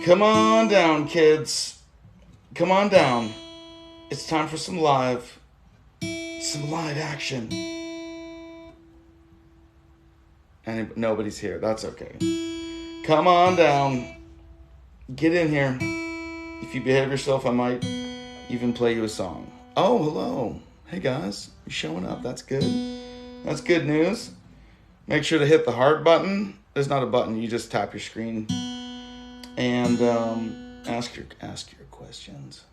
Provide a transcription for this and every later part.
Come on down, kids. Come on down. It's time for some live action. And nobody's here. That's okay. Come on down. Get in here. If you behave yourself, I might even play you a song. Oh, hello. Hey, guys. You're showing up. That's good. That's good news. Make sure to hit the heart button. There's not a button. You just tap your screen. And ask your questions.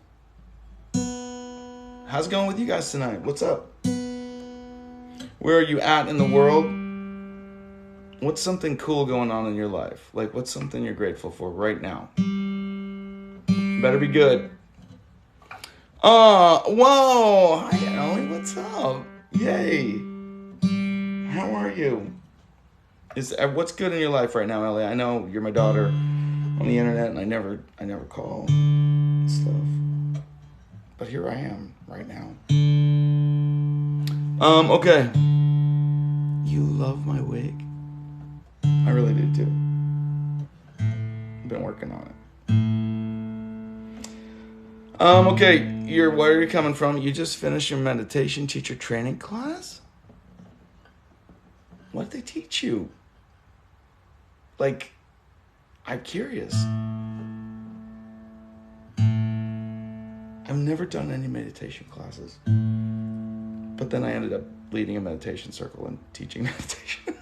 How's it going with you guys tonight? What's up? Where are you at in the world? What's something cool going on in your life? Like, what's something you're grateful for right now? Better be good. Whoa. Hi, Ellie. What's up? Yay. How are you? What's good in your life right now, Ellie? I know you're my daughter on the internet, and I never call and stuff. But here I am right now. Okay. You love my wig? I really do too. I've been working on it. Okay, where are you coming from? You just finished your meditation teacher training class? What did they teach you? Like, I'm curious. I've never done any meditation classes. But then I ended up leading a meditation circle and teaching meditation.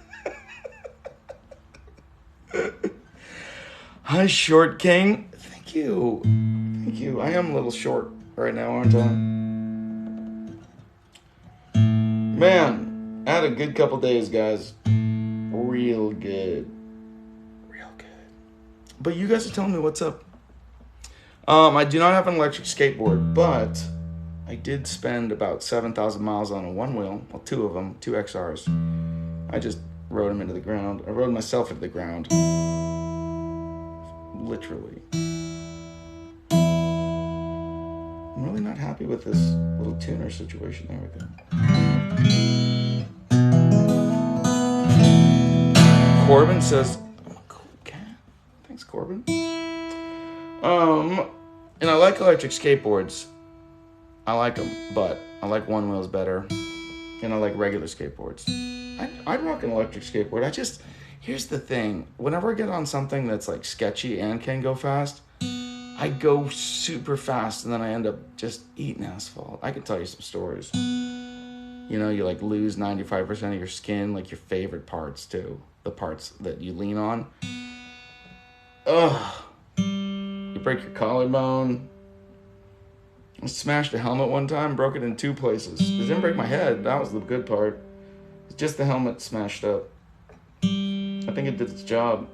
Hi, Short King. Thank you. Thank you. I am a little short right now, aren't I? Man, I had a good couple days, guys. Real good. Real good. But you guys are telling me what's up. I do not have an electric skateboard, but I did spend about 7,000 miles on a one wheel. Well, two of them, 2 XRs. I just rode them into the ground. I rode myself into the ground. Literally. I'm really not happy with this little tuner situation and everything. Corbin says, I'm a cool cat. Thanks, Corbin. And I like electric skateboards. I like them, but I like one wheels better. And I like regular skateboards. I'd rock an electric skateboard. Here's the thing. Whenever I get on something that's like sketchy and can go fast, I go super fast and then I end up just eating asphalt. I can tell you some stories. You know, you like lose 95% of your skin, like your favorite parts too. The parts that you lean on. Ugh. You break your collarbone. I smashed a helmet one time, broke it in 2 places. It didn't break my head. That was the good part. It's just the helmet smashed up. I think it did its job.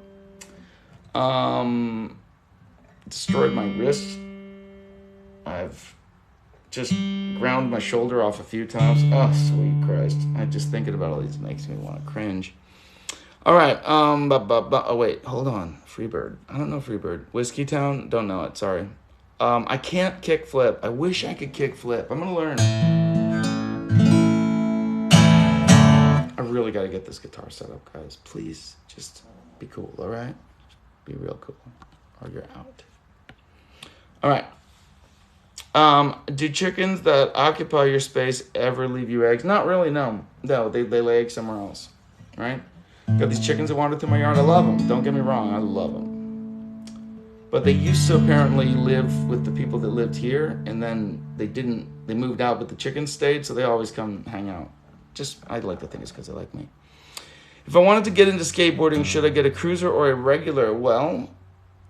Destroyed my wrist. I've just ground my shoulder off a few times. Oh, sweet Christ. Just thinking about all these makes me want to cringe. All right. Oh, wait. Hold on. Freebird. I don't know Freebird. Whiskey Town? Don't know it. Sorry. I can't kick flip. I wish I could kick flip. I'm going to learn. I really got to get this guitar set up, guys. Please, just be cool, all right? Be real cool, or you're out. All right. Do chickens that occupy your space ever leave you eggs? Not really, no. No, they lay eggs somewhere else, right? Got these chickens that wander through my yard. I love them. Don't get me wrong. I love them. But they used to apparently live with the people that lived here, and then they moved out, but the chickens stayed, so they always come hang out. I'd like to think it's because they like me. If I wanted to get into skateboarding, should I get a cruiser or a regular? Well,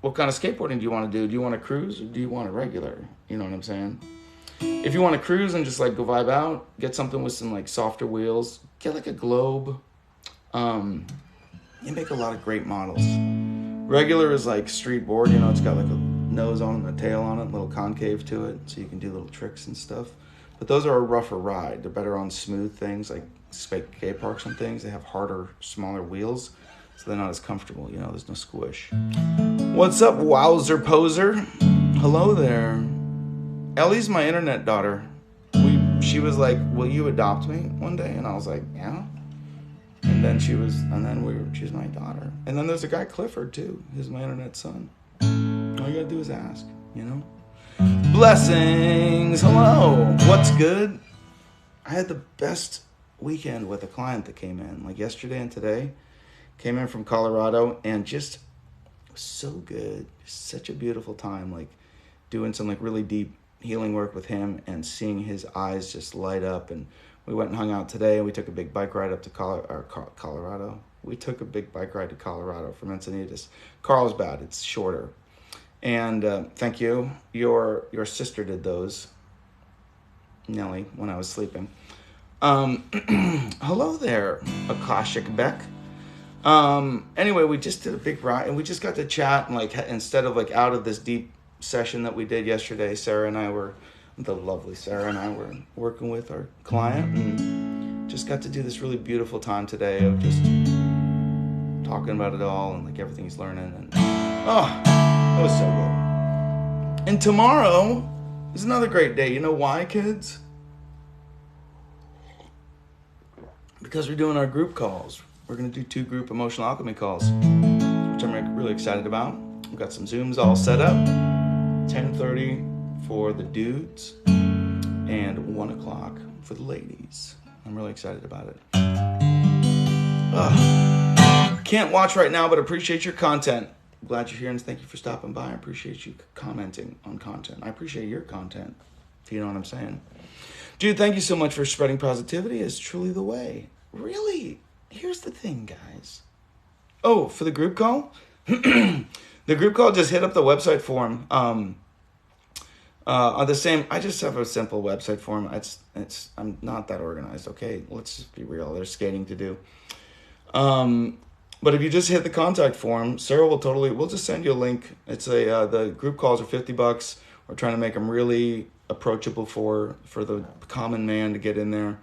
what kind of skateboarding do you want to do? Do you want a cruise or do you want a regular? You know what I'm saying? If you want to cruise and just like go vibe out, get something with some like softer wheels. Get like a Globe. You make a lot of great models. Regular is like street board, you know, it's got like a nose on it and a tail on it, a little concave to it, so you can do little tricks and stuff. But those are a rougher ride. They're better on smooth things like skate parks and things. They have harder, smaller wheels, so they're not as comfortable, you know, there's no squish. What's up, Wowzer Poser? Hello there. Ellie's my internet daughter. She was like, will you adopt me one day? And I was like, yeah. And she's my daughter. And then there's a guy, Clifford, too. He's my internet son. All you gotta do is ask, you know? Blessings. Hello. What's good? I had the best weekend with a client that came in, like yesterday and today. Came in from Colorado and just was so good. Such a beautiful time, like doing some like really deep healing work with him and seeing his eyes just light up. And we went and hung out today, and we took a big bike ride up to Colorado. We took a big bike ride to Colorado from Encinitas. Carlsbad, it's shorter. And thank you. Your sister did those, Nellie, when I was sleeping. Hello there, Akashic Beck. Anyway, we just did a big ride, and we just got to chat, and like instead of like out of this deep session that we did yesterday, the lovely Sarah and I were working with our client, and just got to do this really beautiful time today of just talking about it all and like everything he's learning, and it was so good. And tomorrow is another great day. You know why, kids? Because we're doing our group calls. We're going to do 2 group emotional alchemy calls, which I'm really excited about. We've got some Zooms all set up. 10:30 for the dudes and 1 o'clock for the ladies. I'm really excited about it. Can't watch right now, but appreciate your content. Glad you're here, and thank you for stopping by. I appreciate you commenting on content. I appreciate your content, if you know what I'm saying. Dude, thank you so much for spreading positivity. It's truly the way. Really? Here's the thing, guys. Oh, for the group call? The group call, just hit up the website form. On the same, I just have a simple website form. I'm not that organized, okay? Let's just be real. There's skating to do. But if you just hit the contact form, Sarah we'll just send you a link. It's the group calls are $50. We're trying to make them really approachable for the common man to get in there.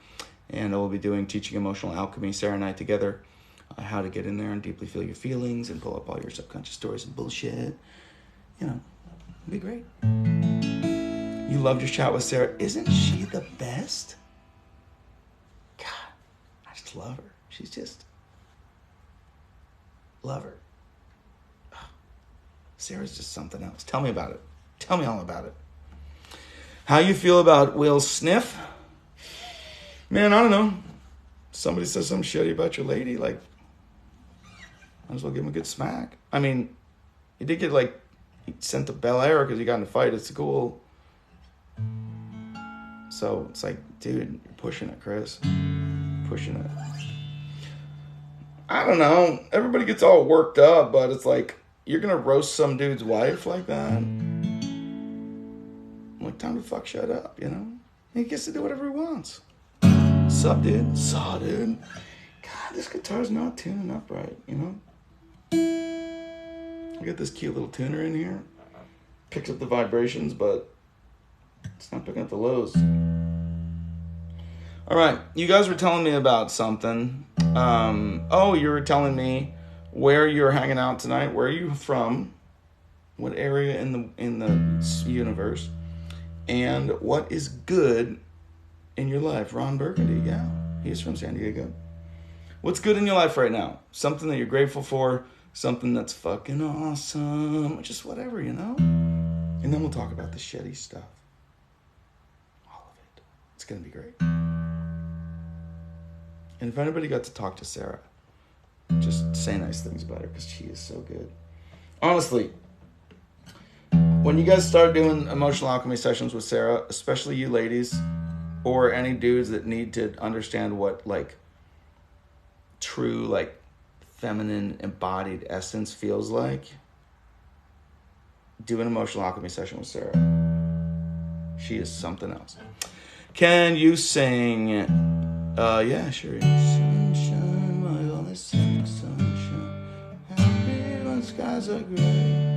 And we'll be teaching emotional alchemy, Sarah and I together, how to get in there and deeply feel your feelings and pull up all your subconscious stories and bullshit. You know, it'll be great. You loved your chat with Sarah. Isn't she the best? God, I just love her. She's just... love her. Sarah's just something else. Tell me about it. Tell me all about it. How you feel about Will Sniff? Man, I don't know. Somebody says something shitty about your lady, like, might as well give him a good smack. I mean, he did get he sent to Bel Air because he got in a fight at school. So it's like, dude, you're pushing it, Chris. Pushing it. I don't know. Everybody gets all worked up, but it's like, you're going to roast some dude's wife like that? Like, time to fuck shut up, you know? He gets to do whatever he wants. Sup, dude? Saw, dude. God, this guitar's not tuning up right, you know? I got this cute little tuner in here. Picks up the vibrations, but it's not picking up the lows. All right, you guys were telling me about something. You were telling me where you're hanging out tonight. Where are you from? What area in the universe? And what is good in your life? Ron Burgundy, yeah, he's from San Diego. What's good in your life right now? Something that you're grateful for, something that's fucking awesome, just whatever, you know? And then we'll talk about the shitty stuff. All of it. It's gonna be great. And if anybody got to talk to Sarah, just say nice things about her, because she is so good. Honestly, when you guys start doing emotional alchemy sessions with Sarah, especially you ladies, or any dudes that need to understand what true feminine embodied essence feels like, do an emotional alchemy session with Sarah. She is something else. Can you sing? Yeah, sure. Sunshine, my only sunshine. Happy when skies are gray.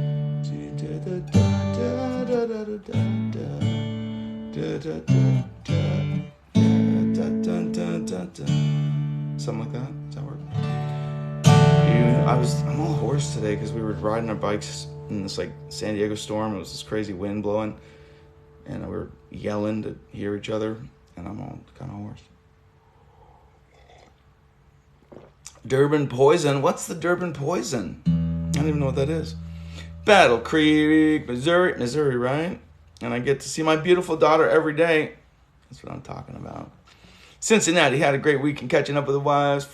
Something like that. Does that work? I'm all hoarse today because we were riding our bikes in this San Diego storm. It was this crazy wind blowing, and we were yelling to hear each other, and I'm all kind of hoarse. Durban Poison. What's the Durban Poison? I don't even know what that is. Battle Creek, Missouri, right? And I get to see my beautiful daughter every day. That's what I'm talking about. Cincinnati had a great weekend catching up with the wives,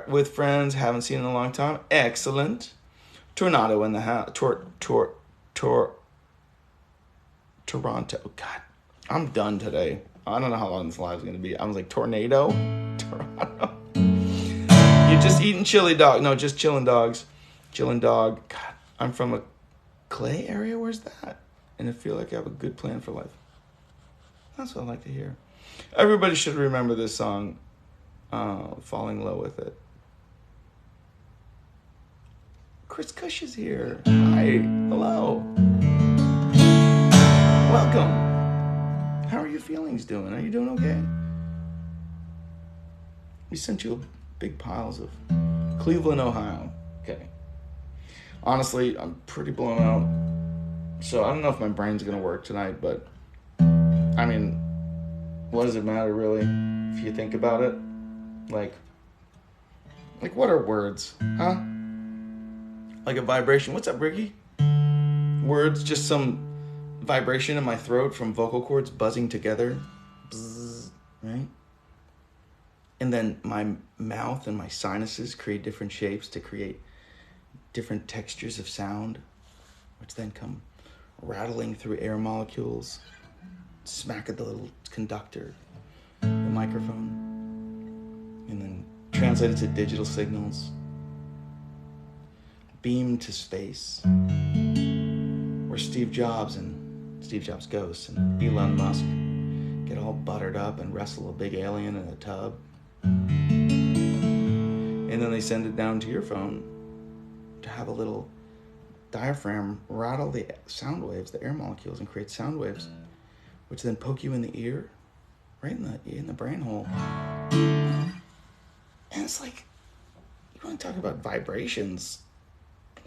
with friends. Haven't seen in a long time. Excellent. Tornado in the house. Toronto. God, I'm done today. I don't know how long this live is going to be. I was like, tornado? Toronto. You're just eating chili dog. No, just chilling dogs. Chilling dog. God, I'm from a Clay area. Where's that? And I feel like I have a good plan for life. That's what I like to hear. Everybody should remember this song, Falling Low with It. Chris Cush is here. Hi. Hello. Welcome. How are your feelings doing? Are you doing okay? We sent you big piles of Cleveland, Ohio. Okay. Honestly, I'm pretty blown out. So I don't know if my brain's going to work tonight, but I mean, what does it matter really if you think about it? Like what are words? Huh? Like a vibration. What's up, Ricky? Words, just some vibration in my throat from vocal cords buzzing together. Bzz, right? And then my mouth and my sinuses create different shapes to create different textures of sound, which then come rattling through air molecules, smack at the little conductor, the microphone, and then translated to digital signals, beamed to space, where Steve Jobs Ghost and Elon Musk get all buttered up and wrestle a big alien in a tub. And then they send it down to your phone to have a little diaphragm rattle the sound waves, the air molecules, and create sound waves, which then poke you in the ear, right in the brain hole. And it's like, you want to talk about vibrations?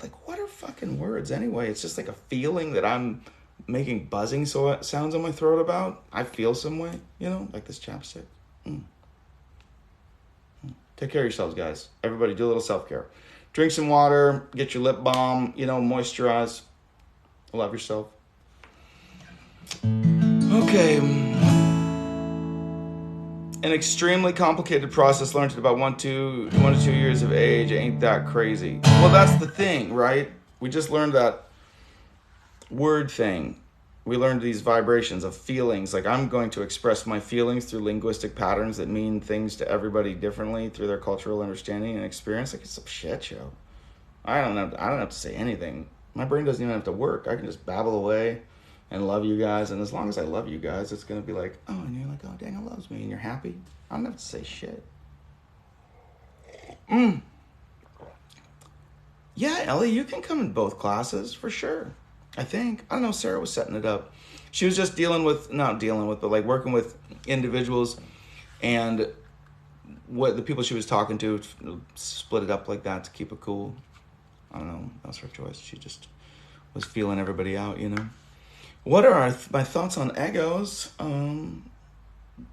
Like, what are fucking words anyway? It's just like a feeling that I'm making buzzing sounds in my throat about. I feel some way, like this chapstick. Take care of yourselves, guys. Everybody do a little self-care. Drink some water, get your lip balm, moisturize. Love yourself. Okay. An extremely complicated process learned at about 1 to 2 years of age. Ain't that crazy? Well, that's the thing, right? We just learned that word thing. We learned these vibrations of feelings. Like, I'm going to express my feelings through linguistic patterns that mean things to everybody differently through their cultural understanding and experience. Like, it's a shit show. I don't have to say anything. My brain doesn't even have to work. I can just babble away and love you guys. And as long as I love you guys, it's going to be like, oh, and you're like, oh, Daniel loves me. And you're happy. I don't have to say shit. Yeah, Ellie, you can come in both classes for sure. I think. I don't know, Sarah was setting it up. She was just but working with individuals, and what the people she was talking to split it up like that to keep it cool. I don't know. That was her choice. She just was feeling everybody out, What are my thoughts on Eggos?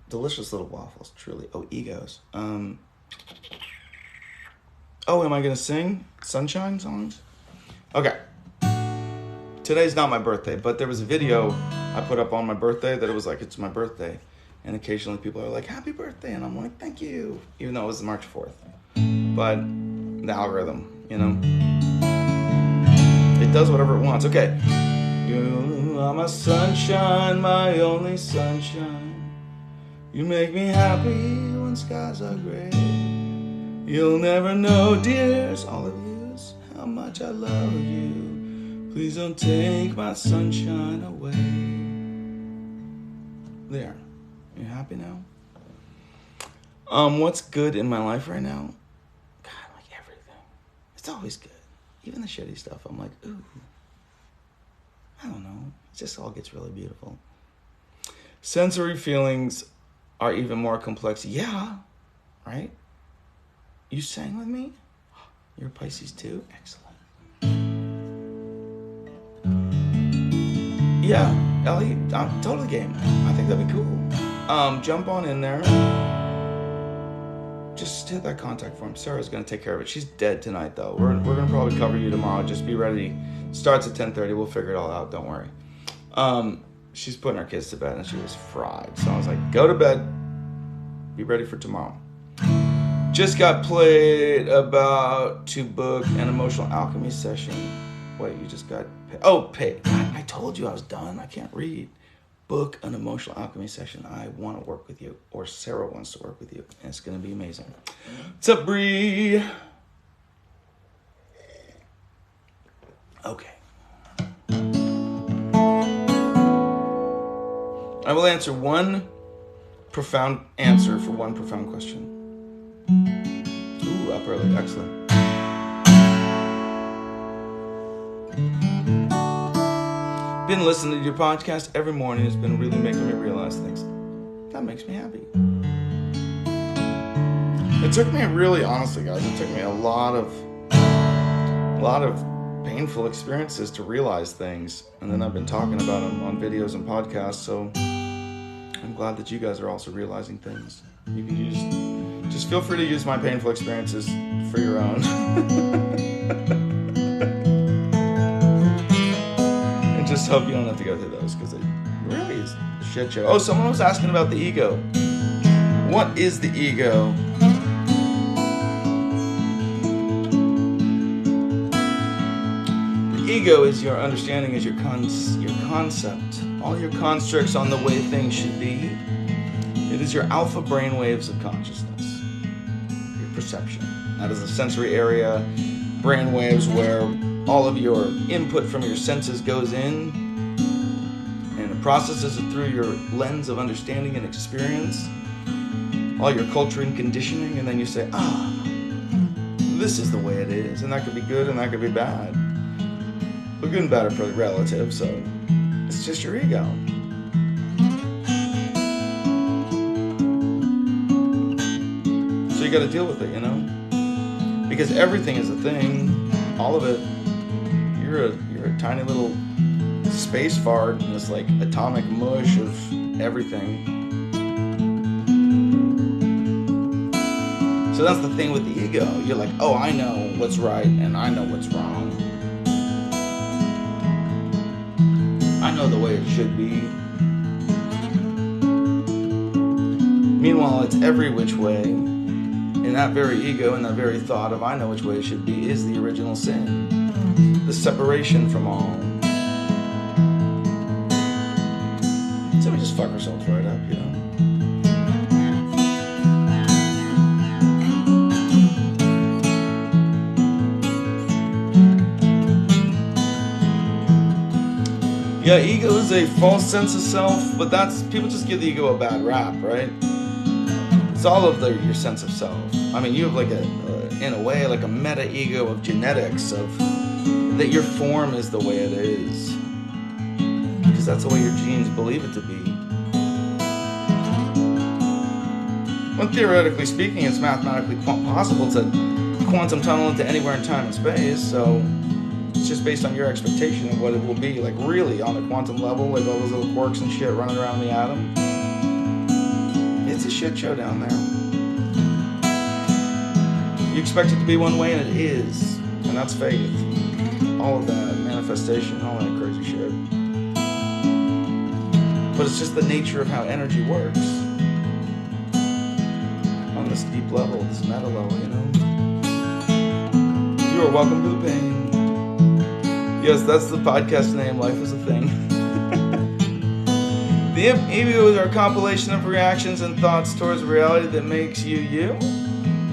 Delicious little waffles, truly. Oh, egos. Am I going to sing Sunshine songs? Okay. Today's not my birthday, but there was a video I put up on my birthday that it was like, it's my birthday. And occasionally people are like, happy birthday. And I'm like, thank you. Even though it was March 4th. But the algorithm, it does whatever it wants. Okay. You are my sunshine, my only sunshine. You make me happy when skies are gray. You'll never know, dears, all of yous, how much I love you. Please don't take my sunshine away. There. You happy now? What's good in my life right now? God, like everything. It's always good. Even the shitty stuff. I'm like, ooh. I don't know. It just all gets really beautiful. Sensory feelings are even more complex. Yeah. Right? You sang with me? You're a Pisces too? Excellent. Yeah, Ellie, I'm totally game. I think that'd be cool. Jump on in there. just hit that contact form. Sarah's gonna take care of it. She's dead tonight though. We're gonna probably cover you tomorrow. Just be ready. Starts at 10:30. We'll figure it all out. Don't worry. She's putting our kids to bed and she was fried. So I was like, go to bed. Be ready for tomorrow. Just got played about to book an emotional alchemy session. Wait, you just got paid. Oh, paid. I told you I was done. I can't read. Book an emotional alchemy session. I want to work with you, or Sarah wants to work with you, and it's going to be amazing. What's up, Bree? Okay. I will answer one profound answer for one profound question. Ooh, up early. Excellent. Been listening to your podcast every morning. It's been really making me realize things. That makes me happy. It took me really, honestly, guys, it took me a lot of painful experiences to realize things. And then I've been talking about them on videos and podcasts. So I'm glad that you guys are also realizing things. You can just feel free to use my painful experiences for your own. Just hope you don't have to go through those, because it really is a shit show. Oh, someone was asking about the ego. What is the ego? The ego is your understanding, is your concept. All your constructs on the way things should be. It is your alpha brain waves of consciousness. Your perception. That is a sensory area. Brain waves where all of your input from your senses goes in and it processes it through your lens of understanding and experience, all your culture and conditioning, and then you say, this is the way it is. And that could be good and that could be bad. But good and bad are pretty relative, so it's just your ego. So you got to deal with it, because everything is a thing, all of it. You're a tiny little space fart in this like atomic mush of everything. So that's the thing with the ego. You're like, oh, I know what's right and I know what's wrong. I know the way it should be. Meanwhile, it's every which way. And that very ego and that very thought of I know which way it should be is the original sin. The separation from all. So we just fuck ourselves right up, Yeah, ego is a false sense of self, but people just give the ego a bad rap, right? It's all of your sense of self. I mean, you have like in a way, like a meta ego of genetics of that your form is the way it is, because that's the way your genes believe it to be. When theoretically speaking, it's mathematically possible to quantum tunnel into anywhere in time and space, so it's just based on your expectation of what it will be, like really on the quantum level, like all those little quarks and shit running around the atom. It's a shit show down there. You expect it to be one way and it is, and that's faith. All of that manifestation, all that crazy shit. But it's just the nature of how energy works on this deep level, this meta level, You are welcome to the pain. Yes, that's the podcast name, Life is a Thing. The ego is our compilation of reactions and thoughts towards reality that makes you you.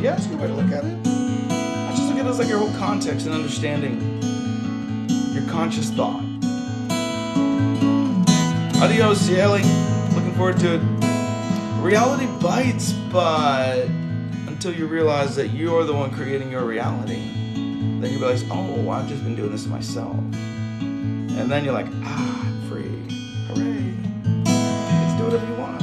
Yeah, that's a good way to look at it. I just look at it as like your whole context and understanding. Your conscious thought. Adios, Yaley. Looking forward to it. Reality bites, but until you realize that you're the one creating your reality, then you realize, oh, I've just been doing this to myself. And then you're like, I'm free. Hooray. Let's do whatever you want.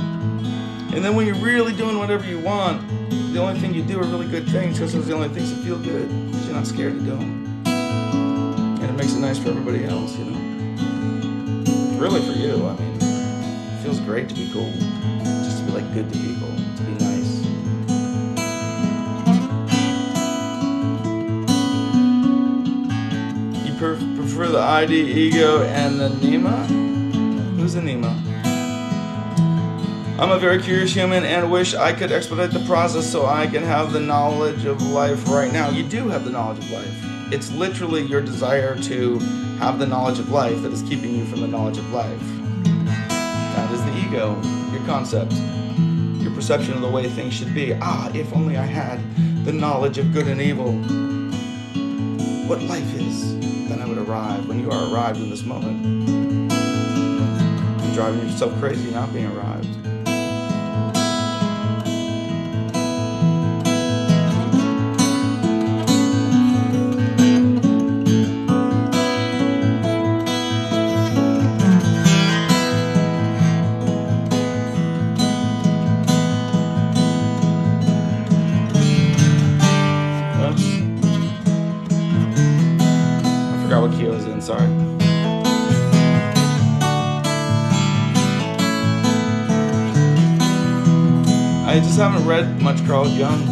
And then when you're really doing whatever you want, the only thing you do are really good things, because those are the only things that feel good, because you're not scared to do them. And it makes it nice for everybody else, Really for you, I mean, it feels great to be cool. Just to be like good to people, to be nice. prefer the ID, ego, and the Nema? Who's the Nema? I'm a very curious human and wish I could expedite the process so I can have the knowledge of life right now. You do have the knowledge of life. It's literally your desire to have the knowledge of life that is keeping you from the knowledge of life. That is the ego, your concept, your perception of the way things should be. If only I had the knowledge of good and evil, what life is, then I would arrive. When you are arrived in this moment, you're driving yourself crazy not being arrived. Sorry. I just haven't read much Carl Jung.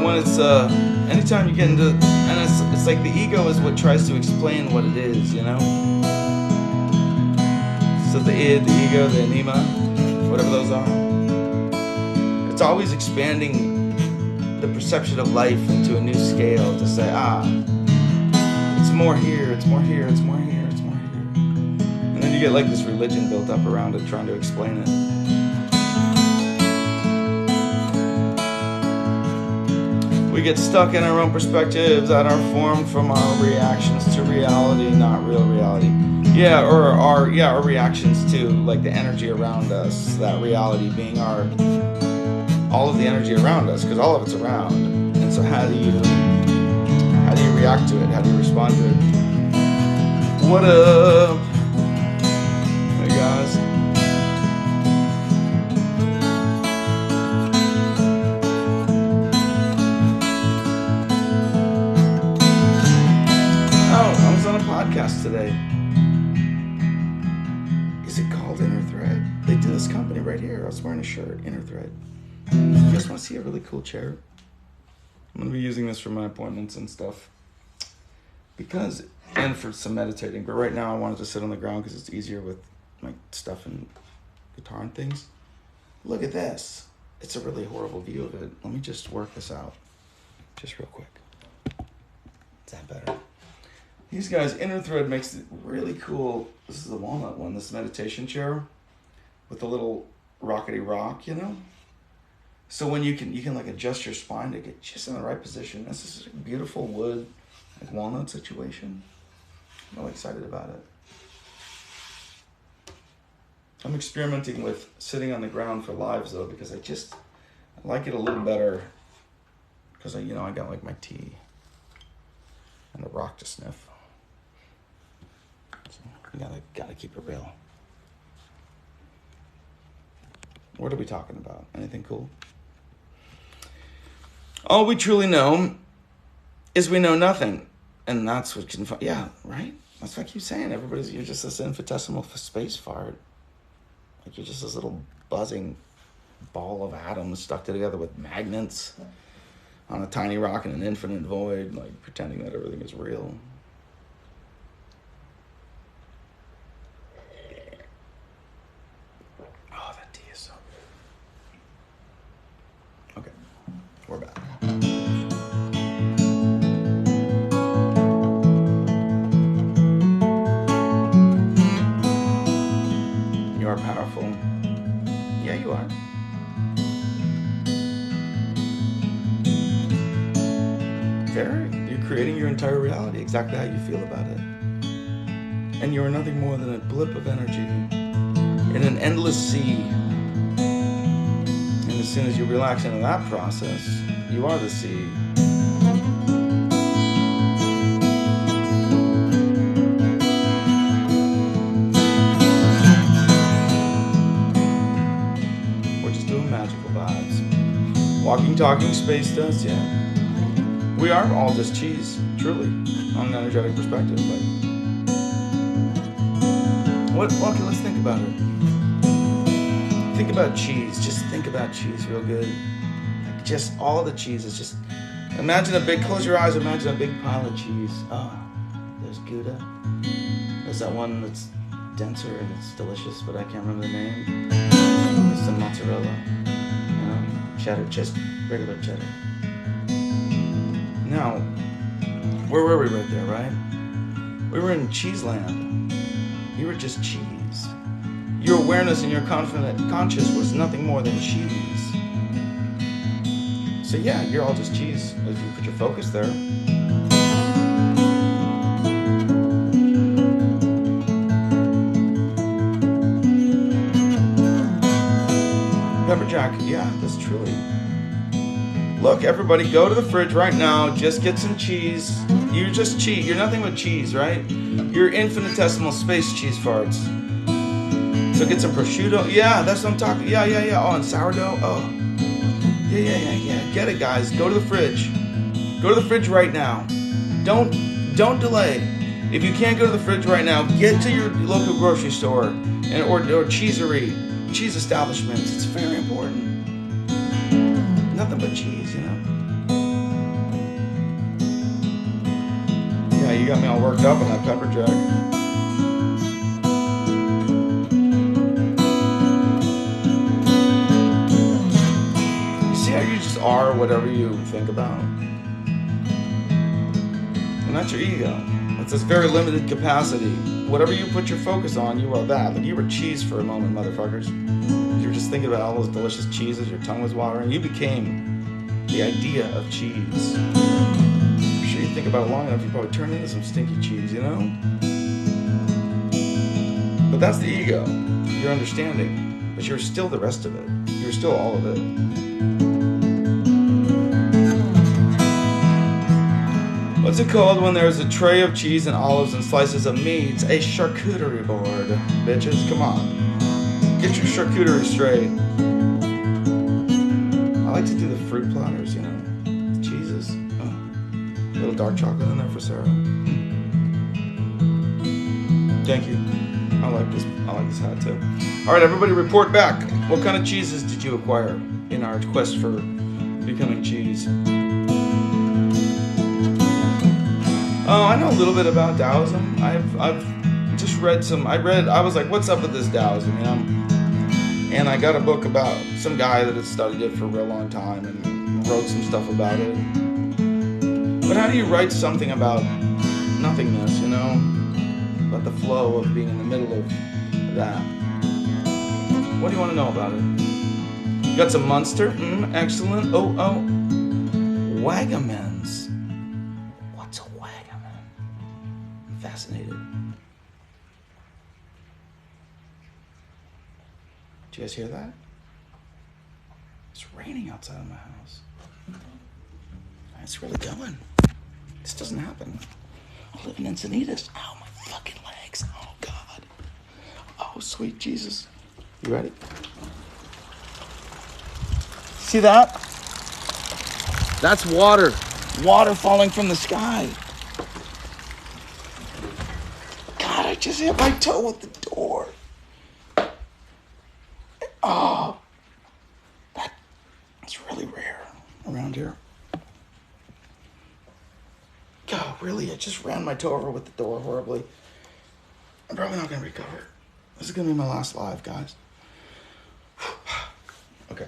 When it's anytime you get into, and it's like the ego is what tries to explain what it is, you know. So the id, the ego, the anima, whatever those are, it's always expanding the perception of life into a new scale to say, it's more here, it's more here, it's more here, it's more here. And then you get like this religion built up around it trying to explain it. We get stuck in our own perspectives that are formed from our reactions to reality, not real reality. Or our reactions to like the energy around us, that reality being all of the energy around us, because all of it's around. And so how do you react to it? How do you respond to it? What up? Hey guys. I was on a podcast today. Is it called Inner Thread? They did this company right here. I was wearing a shirt, Inner Thread. You guys want to see a really cool chair? I'm going to be using this for my appointments and stuff. And for some meditating. But right now I wanted to sit on the ground because it's easier with my stuff and guitar and things. Look at this. It's a really horrible view of it. Let me just work this out. Just real quick. Is that better? These guys, Inner Thread makes it really cool. This is the walnut one, this meditation chair with the little rockety rock, you know? So when you can like adjust your spine to get just in the right position. This is a beautiful wood, like walnut situation. I'm really excited about it. I'm experimenting with sitting on the ground for lives though, because I like it a little better because I got like my tea and a rock to sniff. So you gotta keep it real. What are we talking about? Anything cool? All we truly know is we know nothing. And that's what can, right? That's what I keep saying. You're just this infinitesimal space fart. Like you're just this little buzzing ball of atoms stuck together with magnets on a tiny rock in an infinite void, like pretending that everything is real. Oh, that tea is so good. Okay, we're back. You are powerful. Yeah, you are. You're creating your entire reality exactly how you feel about it. And you are nothing more than a blip of energy in an endless sea. And as soon as you relax into that process, you are the sea. We're just doing magical vibes. Walking, talking, space dust, yeah. We are all just cheese, truly, on an energetic perspective. Okay, let's think about it. Think about cheese. Just think about cheese real good. just all the cheeses. Just imagine close your eyes, imagine a big pile of cheese. Oh, there's Gouda. There's that one that's denser and it's delicious, but I can't remember the name. There's some mozzarella, cheddar, just regular cheddar. Now, where were we right there, right? We were in Cheeseland. You were just cheese. Your awareness and your conscious was nothing more than cheese. So yeah, you're all just cheese as you put your focus there. Pepper jack, yeah, that's truly. Look, everybody, go to the fridge right now. Just get some cheese. You're just cheese. You're nothing but cheese, right? You're infinitesimal space cheese farts. So get some prosciutto. Yeah, that's what I'm talking. Yeah. Oh, and sourdough. Oh, yeah. Get it, guys. Go to the fridge. Go to the fridge right now. Don't delay. If you can't go to the fridge right now, get to your local grocery store or cheesery, cheese establishments. It's very important. Nothing but cheese, Yeah, you got me all worked up on that pepper jack. You see how you just are whatever you think about? And that's your ego. It's this very limited capacity. Whatever you put your focus on, you are that. Like you were cheese for a moment, motherfuckers. You were just thinking about all those delicious cheeses, your tongue was watering. You became the idea of cheese. I'm sure you think about it long enough, you probably turn into some stinky cheese, But that's the ego, your understanding. But you're still the rest of it. You're still all of it. What's it called when there's a tray of cheese and olives and slices of meats? A charcuterie board. Bitches, come on. Get your charcuterie straight. I like to do the fruit platters, Cheeses. Oh. A little dark chocolate in there for Sarah. Thank you. I like this hat too. Alright, everybody report back. What kind of cheeses did you acquire in our quest for becoming cheese? Oh, I know a little bit about Taoism. I've just read some. I was like, what's up with this Taoism, And I got a book about some guy that had studied it for a real long time and wrote some stuff about it. But how do you write something about nothingness, About the flow of being in the middle of that. What do you want to know about it? You got some Munster? Excellent. Oh. Wagamens. What's a Wagaman? I'm fascinated. Did you guys hear that? It's raining outside of my house. It's really going. This doesn't happen. I live in Encinitas. Ow, my fucking legs. Oh, God. Oh, sweet Jesus. You ready? See that? That's water. Water falling from the sky. God, I just hit my toe with the door. Oh, that's really rare around here. God, really? I just ran my toe over with the door horribly. I'm probably not going to recover. This is going to be my last live, guys. Okay.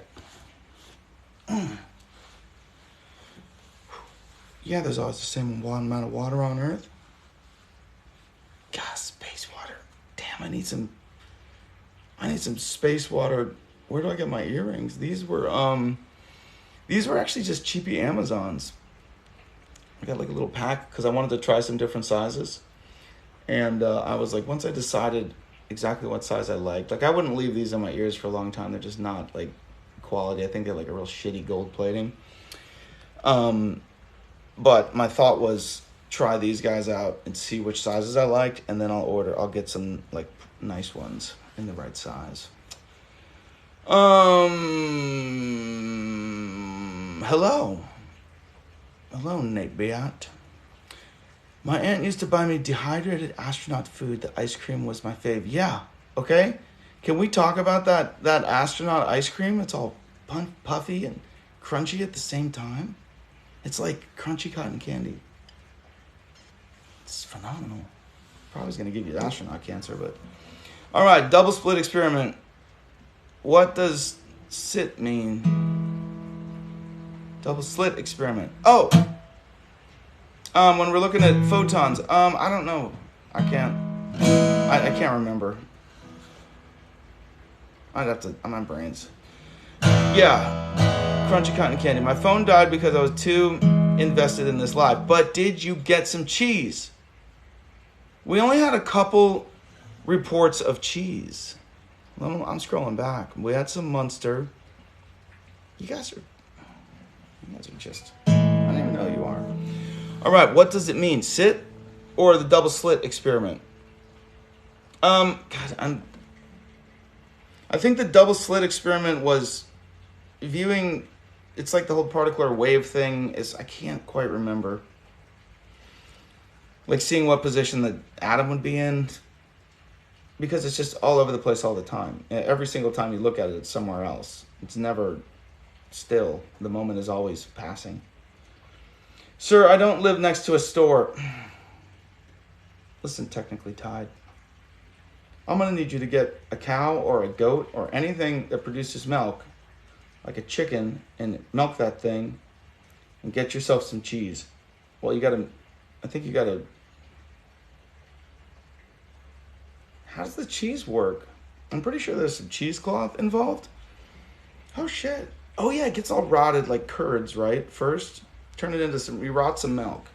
Yeah, there's always the same one amount of water on Earth. God, space water. Damn, I need some space water. Where do I get my earrings? These were actually just cheapy Amazons. I got like a little pack because I wanted to try some different sizes. And I was like, once I decided exactly what size I liked, like I wouldn't leave these in my ears for a long time. They're just not like quality. I think they're like a real shitty gold plating. But my thought was try these guys out and see which sizes I liked, and then I'll get some like nice ones in the right size. Hello, Nate Beat. My aunt used to buy me dehydrated astronaut food. The ice cream was my fave. Yeah, okay. Can we talk about that astronaut ice cream? It's all puffy and crunchy at the same time. It's like crunchy cotton candy. It's phenomenal. Probably was going to give you astronaut cancer, but... All right, double split experiment. What does SIT mean? Double slit experiment. Oh! When we're looking at photons, I don't know. I can't remember. I'd have to, on my brains. Yeah, crunchy cotton candy. My phone died because I was too invested in this live. But did you get some cheese? We only had a couple reports of cheese. I'm scrolling back. We had some Munster. You guys are just, I don't even know who you are. All right, what does it mean? SIT or the double slit experiment? I think the double slit experiment was viewing, it's like the whole particular wave thing is, I can't quite remember. Like seeing what position the atom would be in, because it's just all over the place all the time. Every single time you look at it, it's somewhere else. It's never still. The moment is always passing. Sir, I don't live next to a store. Listen, technically tied. I'm going to need you to get a cow or a goat or anything that produces milk, like a chicken, and milk that thing and get yourself some cheese. Well, I think you got to... How does the cheese work? I'm pretty sure there's some cheesecloth involved. Oh, shit. Oh, yeah, it gets all rotted like curds, right? First, turn it into you rot some milk.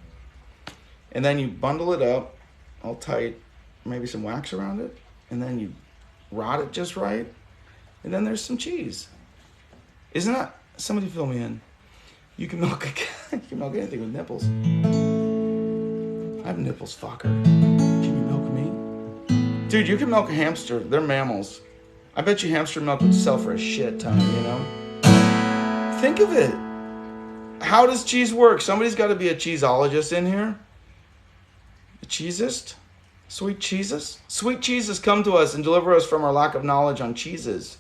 And then you bundle it up all tight, maybe some wax around it. And then you rot it just right. And then there's some cheese. Isn't that... Somebody fill me in. You can milk anything with nipples. I have nipples, fucker. Can you milk me? Dude, you can milk a hamster. They're mammals. I bet you hamster milk would sell for a shit ton, you know? Think of it. How does cheese work? Somebody's got to be a cheeseologist in here. A cheesist? Sweet cheeses? Sweet cheeses, come to us and deliver us from our lack of knowledge on cheeses.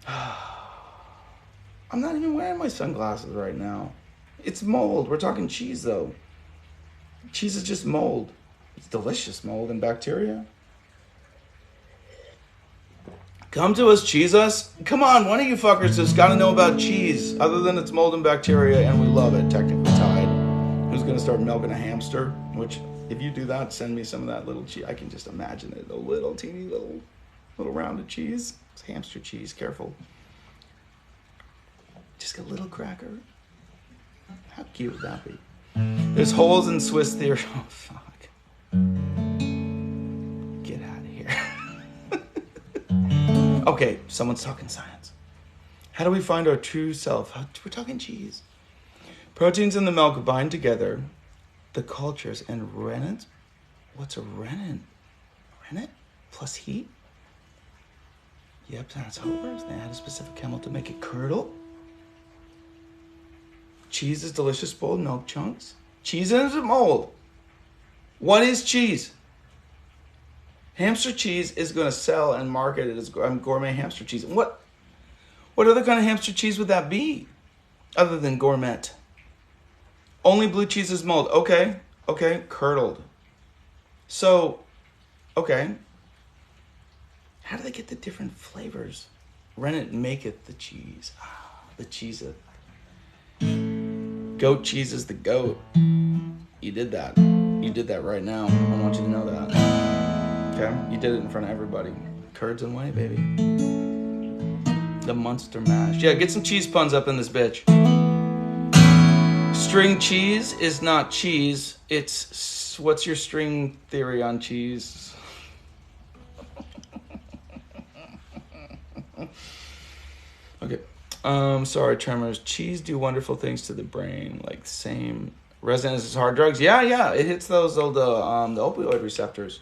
I'm not even wearing my sunglasses right now. It's mold. We're talking cheese, though. Cheese is just mold. It's delicious mold and bacteria. Come to us, cheese us. Come on, one of you fuckers has got to know about cheese, other than it's mold and bacteria, and we love it, technically tied. Who's going to start milking a hamster? Which, if you do that, send me some of that little cheese. I can just imagine it. A little teeny little rounded cheese. It's hamster cheese, careful. Just a little cracker. How cute would that be? There's holes in Swiss theory. Oh, fuck. Get out of here. Okay, someone's talking science. How do we find our true self? We're talking cheese. Proteins in the milk bind together, the cultures, and rennet. What's a rennet? Rennet plus heat? Yep, that's how it works. They add a specific chemical to make it curdle. Cheese is delicious boiled milk chunks. Cheese is mold. What is cheese? Hamster cheese is going to sell and market it as gourmet hamster cheese. What other kind of hamster cheese would that be other than gourmet? Only blue cheese is mold. Okay, curdled. So, okay. How do they get the different flavors? Rennet maketh the cheese. The cheeseth. Goat cheese is the goat. You did that. You did that right now. I want you to know that. Okay? You did it in front of everybody. Curds and whey, baby. The Munster mash. Yeah, get some cheese puns up in this bitch. String cheese is not cheese. It's... What's your string theory on cheese? Okay. Sorry, tremors. Cheese do wonderful things to the brain, like same resonance as hard drugs. Yeah, it hits those the opioid receptors.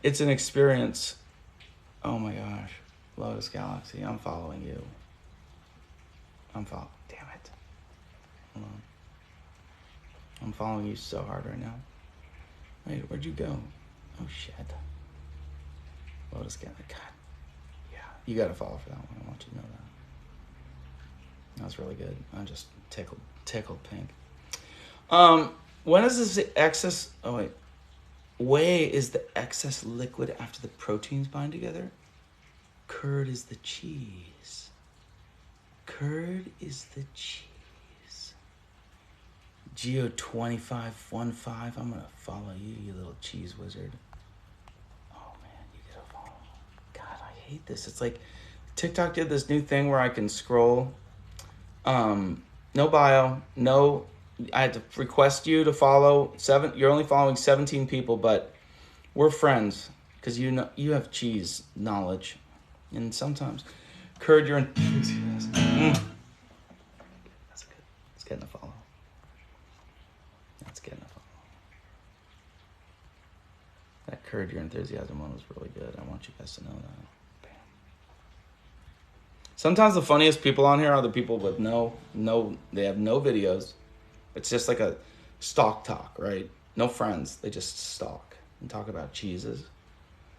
It's an experience. Oh my gosh, Lotus Galaxy, I'm following you. Damn it. Hold on. I'm following you so hard right now. Wait, where'd you go? Oh shit. Lotus Galaxy. God. Yeah, you gotta follow for that one. I want you to know that. That was really good. I'm just tickled pink. When is this excess? Oh wait, whey is the excess liquid after the proteins bind together. Curd is the cheese. Curd is the cheese. Geo2515. I'm gonna follow you, you little cheese wizard. Oh man, you get a follow. God, I hate this. It's like TikTok did this new thing where I can scroll. No bio, no. I had to request you to follow 7. You're only following 17 people, but we're friends because you know you have cheese knowledge, and sometimes curd your enthusiasm. That's good. It's getting a follow. That's getting a follow. That curd your enthusiasm one was really good. I want you guys to know that. Sometimes the funniest people on here are the people with they have no videos. It's just like a stock talk, right? No friends. They just stalk and talk about cheeses.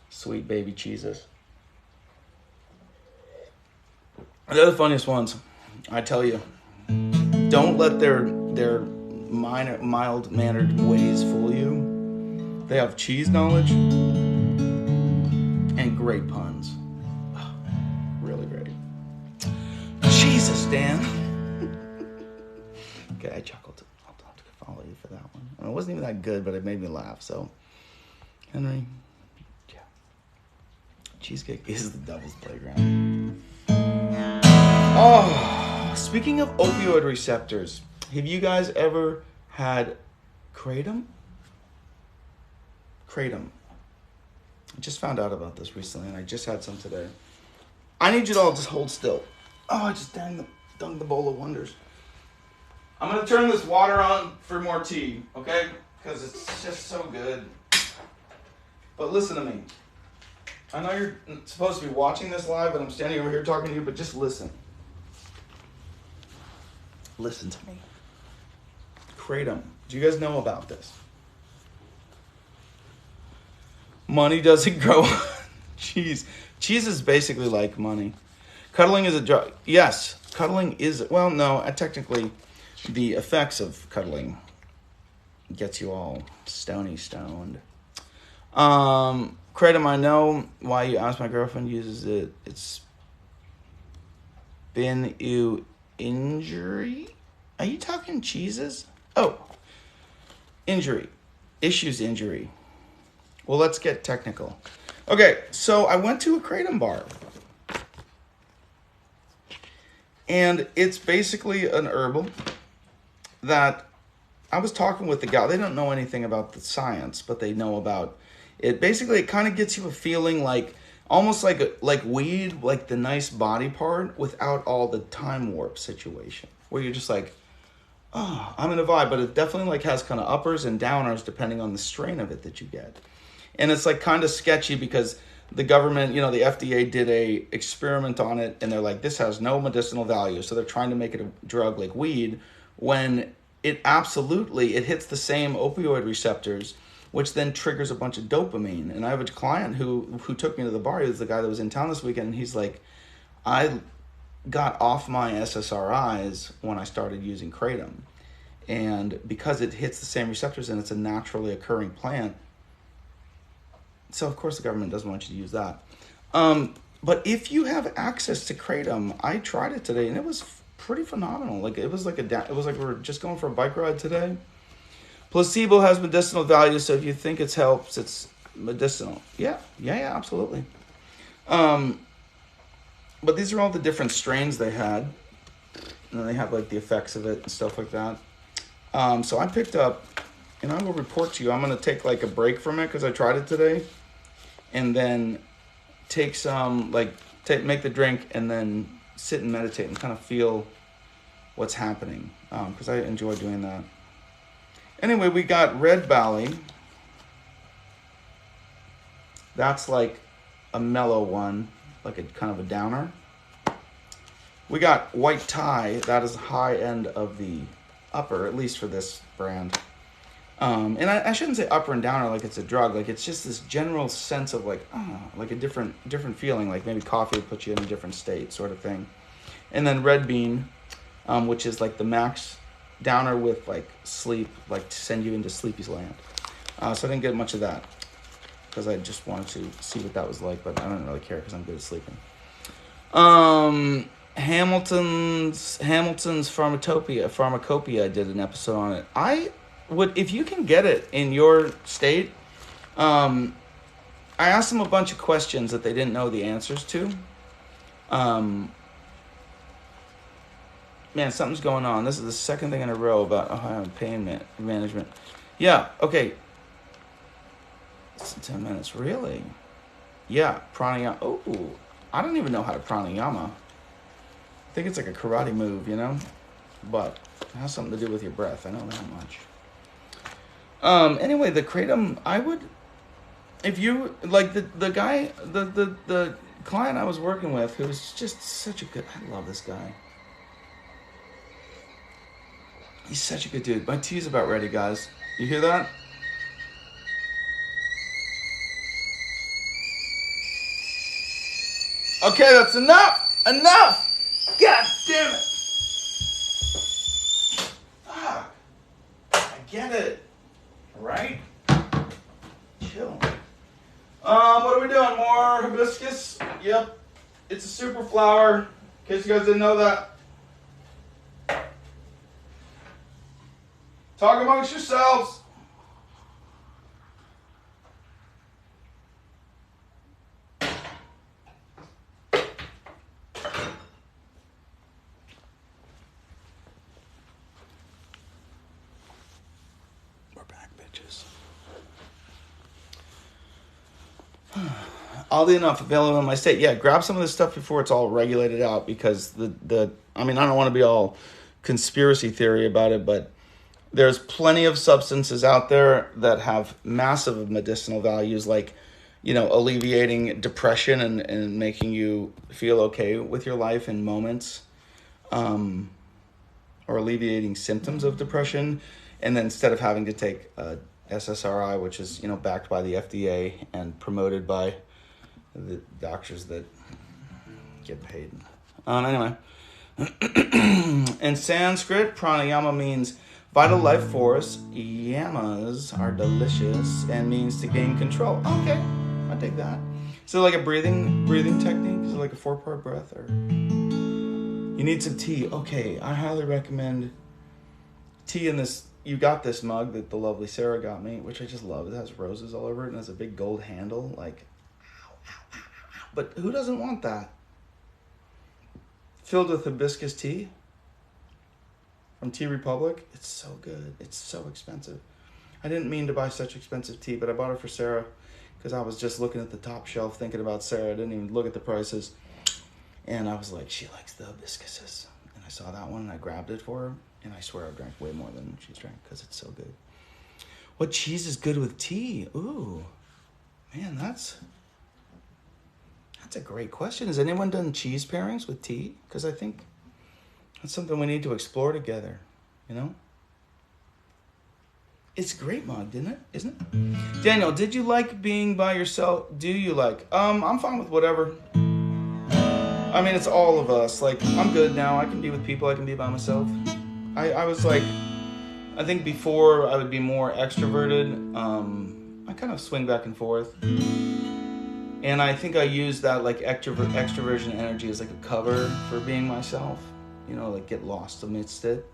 Sweet baby cheeses. They're the funniest ones. I tell you. Don't let their mild-mannered ways fool you. They have cheese knowledge and great puns. Really great. Jesus, Dan. Okay, I chuckled. I'll have to follow you for that one. I mean, it wasn't even that good, but it made me laugh. So, Henry, yeah. Cheesecake is the devil's playground. Oh, speaking of opioid receptors, have you guys ever had kratom? Kratom. I just found out about this recently, and I just had some today. I need you to all just hold still. Oh, I just dunged the bowl of wonders. I'm going to turn this water on for more tea, okay? Because it's just so good. But listen to me. I know you're supposed to be watching this live, and I'm standing over here talking to you, but just listen. Listen to me. Kratom. Do you guys know about this? Money doesn't grow on cheese. Cheese is basically like money. Cuddling is a drug. Yes, cuddling is... Well, no, technically... The effects of cuddling gets you all stoned. Kratom, I know why you asked. My girlfriend uses it. It's been you injury. Are you talking cheeses? Oh, injury. Injury. Well, let's get technical. Okay, so I went to a kratom bar. And it's basically an herbal that I was talking with the guy. They don't know anything about the science, but they know about it. Basically, it kind of gets you a feeling like almost like weed, like the nice body part, without all the time warp situation, where you're just like, oh, I'm in a vibe. But it definitely like has kind of uppers and downers depending on the strain of it that you get. And it's like kind of sketchy because the government, the FDA did a experiment on it, and they're like, this has no medicinal value. So they're trying to make it a drug like weed, when it hits the same opioid receptors, which then triggers a bunch of dopamine. And I have a client who took me to the bar. He was the guy that was in town this weekend, and he's like, I got off my SSRIs when I started using kratom. And because it hits the same receptors and it's a naturally occurring plant, so of course the government doesn't want you to use that. But if you have access to kratom, I tried it today and it was pretty phenomenal. It was like we were just going for a bike ride today. Placebo has medicinal value, so if you think it helps, it's medicinal. Yeah, absolutely. But these are all the different strains they had, and they have like the effects of it and stuff like that. So I picked up, and I will report to you. I'm gonna take like a break from it because I tried it today, and then take some make the drink and then sit and meditate and kind of feel what's happening, because I enjoy doing that. Anyway, we got Red Valley. That's like a mellow one, like a kind of a downer. We got White Tie. That is the high end of the upper, at least for this brand. And I shouldn't say upper and downer like it's a drug. Like it's just this general sense of like a different feeling. Like maybe coffee would put you in a different state, sort of thing. And then Red Bean. which is like the max downer with like sleep, like to send you into sleepy's land. So I didn't get much of that because I just wanted to see what that was like, but I don't really care because I'm good at sleeping. Hamilton's Pharmacopoeia. I did an episode on it. I would, if you can get it in your state. I asked them a bunch of questions that they didn't know the answers to. Man, something's going on. This is the second thing in a row about Ohio pain management. Yeah, okay. It's 10 minutes, really? Yeah, pranayama. Oh, I don't even know how to pranayama. I think it's like a karate move, you know? But it has something to do with your breath. I know that much. Anyway, the kratom, I would, if you, like the guy, the client I was working with, who was just such a good, I love this guy. He's such a good dude. My tea's about ready, guys. You hear that? Okay, that's enough! Enough! God damn it! Fuck. I get it. Right? Chill. What are we doing? More hibiscus? Yep. It's a super flower. In case you guys didn't know that. Talk amongst yourselves. We're back, bitches. Oddly enough, available in my state. Yeah, grab some of this stuff before it's all regulated out, because I mean, I don't want to be all conspiracy theory about it, but there's plenty of substances out there that have massive medicinal values, like, you know, alleviating depression and making you feel okay with your life in moments, or alleviating symptoms of depression. And then instead of having to take SSRI, which is, you know, backed by the FDA and promoted by the doctors that get paid. Anyway, in Sanskrit, pranayama means vital life force. Yamas are delicious and means to gain control. Okay, I dig that. So like a breathing technique? Is it like a 4-part breath? Or you need some tea. Okay, I highly recommend tea in this. You got this mug that the lovely Sarah got me, which I just love. It has roses all over it and has a big gold handle. Like, ow, ow, ow, ow. But who doesn't want that? Filled with hibiscus tea from Tea Republic. It's so good. It's so expensive. I didn't mean to buy such expensive tea, but I bought it for Sarah because I was just looking at the top shelf thinking about Sarah. I didn't even look at the prices. And I was like, she likes the hibiscuses. And I saw that one and I grabbed it for her. And I swear I drank way more than she's drank because it's so good. What cheese is good with tea? Ooh, man, that's a great question. Has anyone done cheese pairings with tea? Because I think that's something we need to explore together, you know? It's a great mug, isn't it? Daniel, did you like being by yourself? Do you like? I'm fine with whatever. I mean, it's all of us. Like, I'm good now. I can be with people. I can be by myself. I was like, I think before I would be more extroverted. I kind of swing back and forth. And I think I use that like extroversion energy as like a cover for being myself. You know, like get lost amidst it.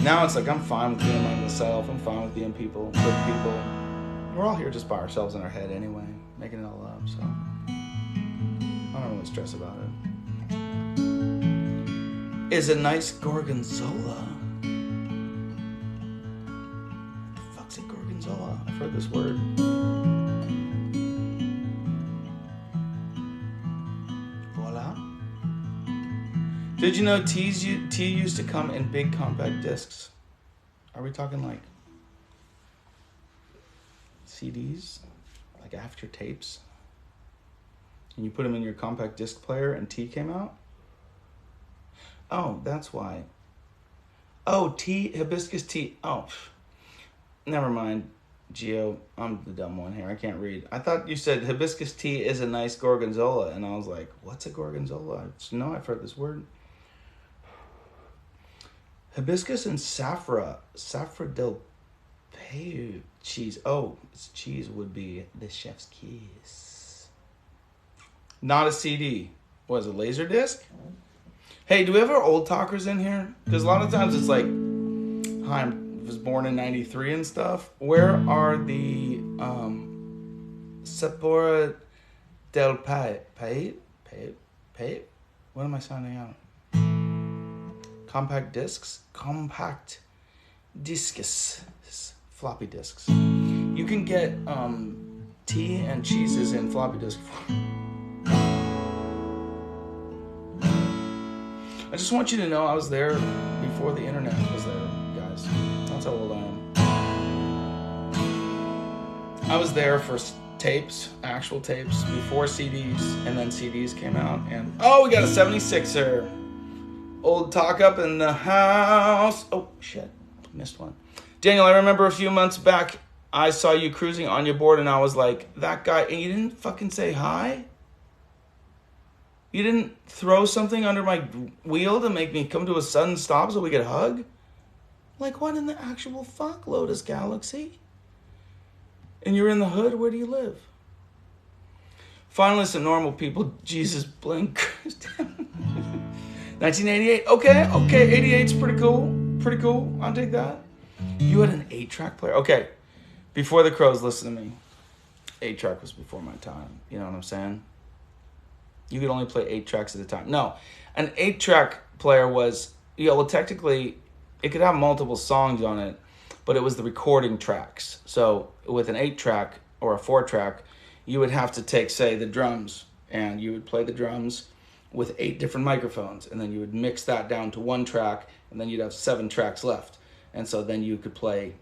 Now it's like I'm fine with being by myself. I'm fine with being with people. We're all here just by ourselves in our head anyway, making it all up. So I don't really stress about it. Is a nice gorgonzola. What the fuck's a gorgonzola? I've heard this word. Voila. Did you know tea used to come in big compact discs? Are we talking like CDs? Like after tapes? And you put them in your compact disc player and tea came out? Oh, that's why. Oh, tea, hibiscus tea. Oh, never mind, Gio. I'm the dumb one here. I can't read. I thought you said hibiscus tea is a nice gorgonzola. And I was like, what's a gorgonzola? No, I've heard this word. Hibiscus and Saffra del Peyu cheese. Oh, it's cheese would be the chef's kiss. Not a CD. What is it, Laserdisc? Hey, do we have our old talkers in here? Because a lot of times it's like, hi, I was born in 93 and stuff. Where are the Sapporo del Pay? What am I sounding out? Compact discs? Compact discus. Floppy disks. You can get tea and cheeses in floppy disk form. I just want you to know I was there before the internet was there, guys. That's how old I am. I was there for tapes, actual tapes, before CDs, and then CDs came out. And oh, we got a 76er. Old talk up in the house. Oh, shit. Missed one. Daniel, I remember a few months back, I saw you cruising on your board, and I was like, that guy, and you didn't fucking say hi? You didn't throw something under my wheel to make me come to a sudden stop so we could hug? Like, what in the actual fuck, Lotus Galaxy? And you're in the hood? Where do you live? Finally, some normal people. Jesus, blink. 1988. Okay, 88's pretty cool. Pretty cool. I'll take that. You had an 8-track player. Okay, before the Crows, listen to me. 8-track was before my time. You know what I'm saying? You could only play 8 tracks at a time. No, an 8-track player was, well, technically, it could have multiple songs on it, but it was the recording tracks. So with an 8-track or a 4-track, you would have to take, say, the drums, and you would play the drums with 8 different microphones, and then you would mix that down to 1 track, and then you'd have 7 tracks left. And so then you could play,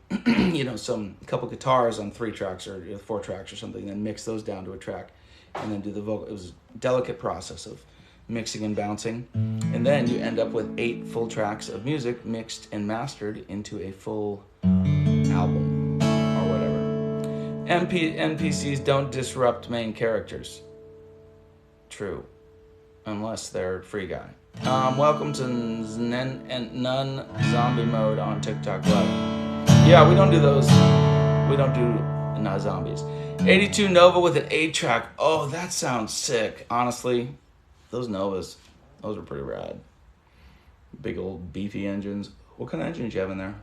some couple guitars on 3 tracks or 4 tracks or something, and then mix those down to a track, and then do the vocal. It was a delicate process of mixing and bouncing, and then you end up with 8 full tracks of music mixed and mastered into a full album or whatever. NPCs don't disrupt main characters. True, unless they're free guy. Welcome to None Zombie Mode on TikTok Live. Yeah, we don't do those. We don't do not zombies. 82 Nova with an 8-track. Oh, that sounds sick. Honestly, those Novas, those are pretty rad. Big old beefy engines. What kind of engines you have in there?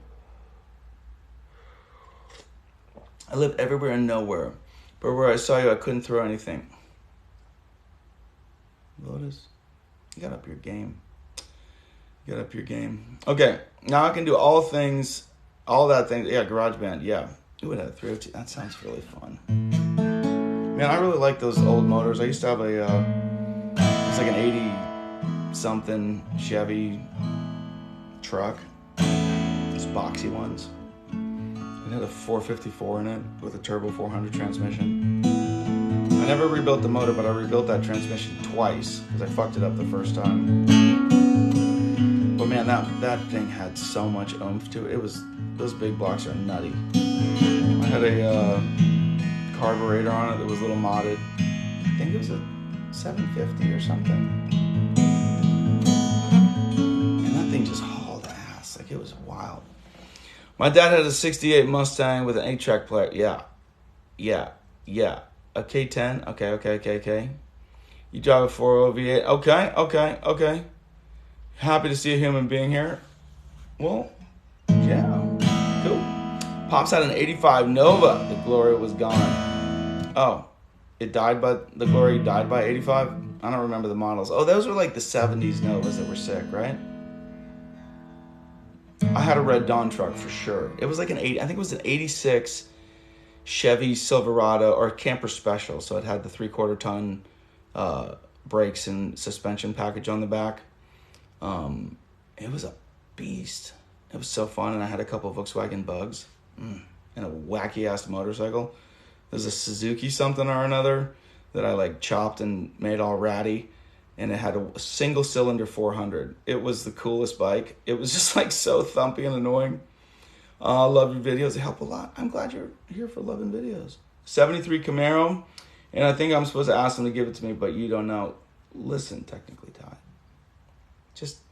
I live everywhere and nowhere. But where I saw you, I couldn't throw anything. Lotus, you got up your game. Okay, now I can do all that thing. Yeah, GarageBand, yeah. Ooh, it had a 302. That sounds really fun. Man, I really like those old motors. I used to have it's like an 80-something Chevy truck. Those boxy ones. It had a 454 in it with a turbo 400 transmission. I never rebuilt the motor, but I rebuilt that transmission twice because I fucked it up the first time. But man, that thing had so much oomph to it. Those big blocks are nutty. I had a carburetor on it that was a little modded. I think it was a 750 or something. And that thing just hauled ass. Like, it was wild. My dad had a 68 Mustang with an 8-track player. Yeah. A K10. Okay. You drive a 4.0 V8. Okay. Happy to see a human being here. Well, yeah. Cool. Pops had an 85 Nova. The Glory was gone. Oh, the Glory died by 85? I don't remember the models. Oh, those were like the 70s Novas that were sick, right? I had a Red Dawn truck for sure. It was like I think it was an 86 Chevy Silverado or Camper Special. So it had the 3/4 ton brakes and suspension package on the back. It was a beast. It was so fun, and I had a couple of Volkswagen Bugs and a wacky ass motorcycle. There's a Suzuki something or another that I like chopped and made all ratty, and it had a single cylinder 400. It was the coolest bike. It was just like so thumpy and annoying. I love your videos. They help a lot. I'm glad you're here for loving videos. 73 Camaro, and I think I'm supposed to ask them to give it to me, but you don't know. Listen, technically, Ty. Just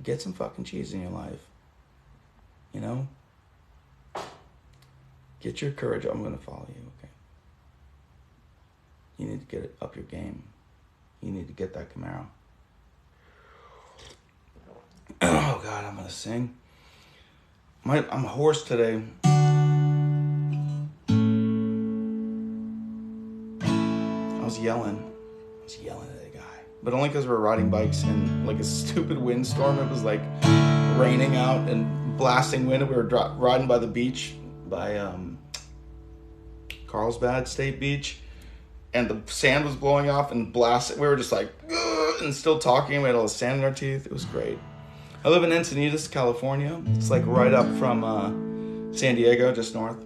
Get some fucking cheese in your life. You know? Get your courage. I'm going to follow you, okay? You need to get it up your game. You need to get that Camaro. Oh, God, I'm going to sing. I'm hoarse today. I was yelling at a guy. But only because we were riding bikes in like a stupid windstorm. It was like raining out and blasting wind. We were riding by the beach by Carlsbad State Beach. And the sand was blowing off and blasting. We were just like, ugh, and still talking. We had all the sand in our teeth. It was great. I live in Encinitas, California. It's like right up from San Diego, just north.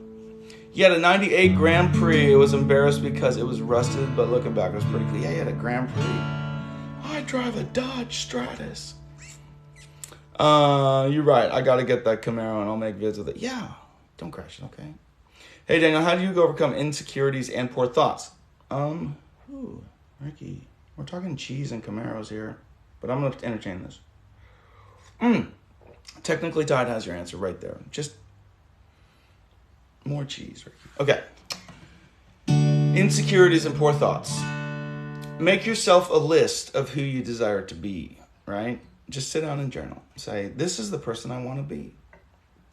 He had a 98 Grand Prix. It was embarrassed because it was rusted, but looking back, it was pretty cool. Yeah, he had a Grand Prix. I drive a Dodge Stratus. You're right. I got to get that Camaro and I'll make vids with it. Yeah, don't crash it, okay? Hey, Daniel, how do you overcome insecurities and poor thoughts? Ricky, we're talking cheese and Camaros here, but I'm going to entertain this. Technically, Tide has your answer right there. Just more cheese, Ricky. Okay. Insecurities and poor thoughts. Make yourself a list of who you desire to be, right? Just sit down and journal. Say, this is the person I want to be.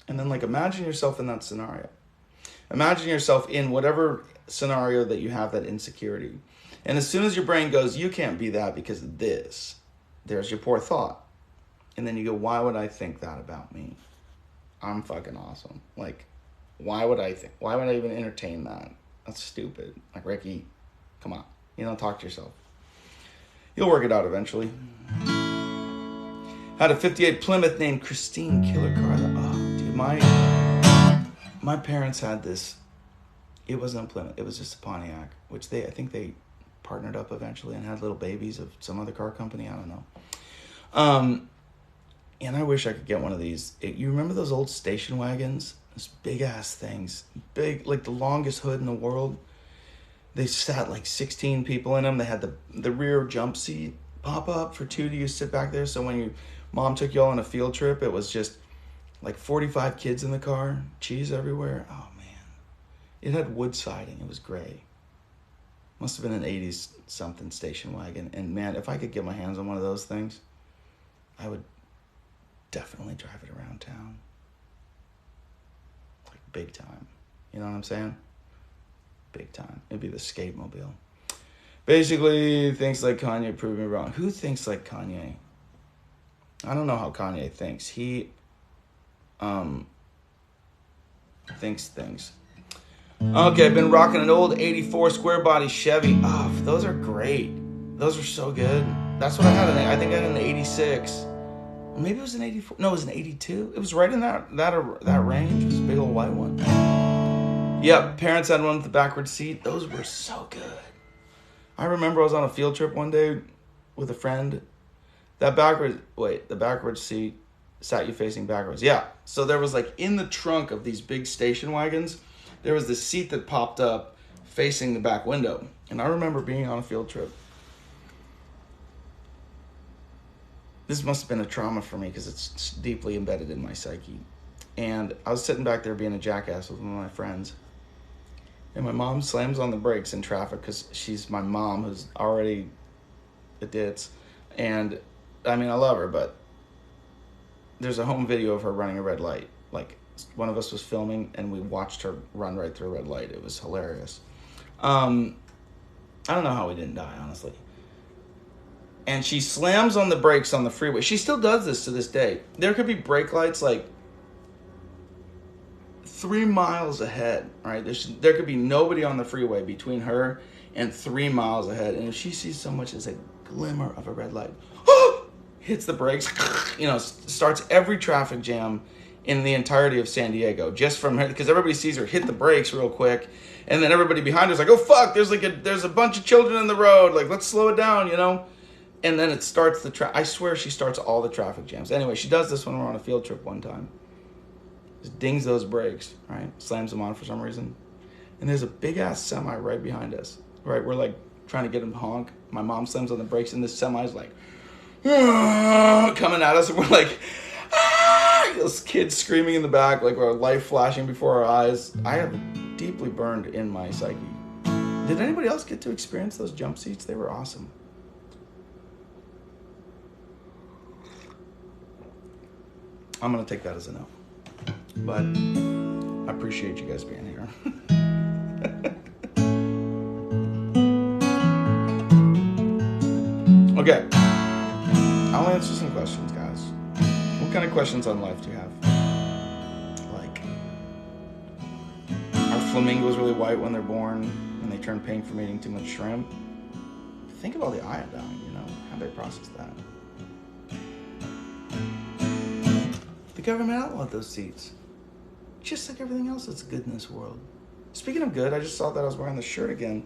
And then, like, imagine yourself in that scenario. Imagine yourself in whatever scenario that you have that insecurity. And as soon as your brain goes, you can't be that because of this, there's your poor thought. And then you go, why would I think that about me? I'm fucking awesome. Like, why would I even entertain that? That's stupid. Like, Ricky, come on. You know, talk to yourself. You'll work it out eventually. Had a 58 Plymouth named Christine Killer car. Oh, dude, my parents had this. It wasn't a Plymouth. It was just a Pontiac, which I think they partnered up eventually and had little babies of some other car company. I don't know. And I wish I could get one of these. You remember those old station wagons? Those big-ass things. Big, like the longest hood in the world. They sat like 16 people in them. They had the rear jump seat pop up for two to you sit back there. So when your mom took you all on a field trip, it was just like 45 kids in the car. Cheese everywhere. Oh, man. It had wood siding. It was gray. Must have been an 80s something station wagon. And, man, if I could get my hands on one of those things, I would definitely drive it around town. Like, big time. You know what I'm saying? Big time. It'd be the skate mobile. Basically, thinks like Kanye proved me wrong. Who thinks like Kanye? I don't know how Kanye thinks. He thinks things. Okay, I've been rocking an old 84 square body Chevy. Oh, those are great. Those are so good. That's what I had. I think I had an 86. Maybe it was an 84. No, it was an 82. It was right in that range. It was a big old white one. Yep, parents had one with the backward seat. Those were so good. I remember I was on a field trip one day with a friend. The backward seat sat you facing backwards. Yeah, so there was like in the trunk of these big station wagons, there was this seat that popped up facing the back window. And I remember being on a field trip. This must have been a trauma for me because it's deeply embedded in my psyche. And I was sitting back there being a jackass with one of my friends. And my mom slams on the brakes in traffic because she's my mom who's already a ditz. And, I mean, I love her, but there's a home video of her running a red light. Like, one of us was filming, and we watched her run right through a red light. It was hilarious. I don't know how we didn't die, honestly. And she slams on the brakes on the freeway. She still does this to this day. There could be brake lights, like, 3 miles ahead, right? There could be nobody on the freeway between her and 3 miles ahead. And if she sees so much as a glimmer of a red light, hits the brakes, starts every traffic jam in the entirety of San Diego just from her, because everybody sees her hit the brakes real quick. And then everybody behind her is like, oh, fuck, there's a bunch of children in the road. Like, let's slow it down, And then it starts I swear she starts all the traffic jams. Anyway, she does this when we're on a field trip one time. Just dings those brakes, right? Slams them on for some reason. And there's a big-ass semi right behind us, right? We're, like, trying to get him to honk. My mom slams on the brakes, and this semi's like, someone coming at us and we're like, ah! Those kids screaming in the back, like our life flashing before our eyes. I have deeply burned in my psyche. Did anybody else get to experience those jump seats? They were awesome. I'm going to take that as a no. But I appreciate you guys being here. Okay. I'll answer some questions, guys. What kind of questions on life do you have? Like, are flamingos really white when they're born and they turn pink from eating too much shrimp? Think of all the iodine, how they process that. The government outlawed those seats. Just like everything else that's good in this world. Speaking of good, I just saw that I was wearing the shirt again.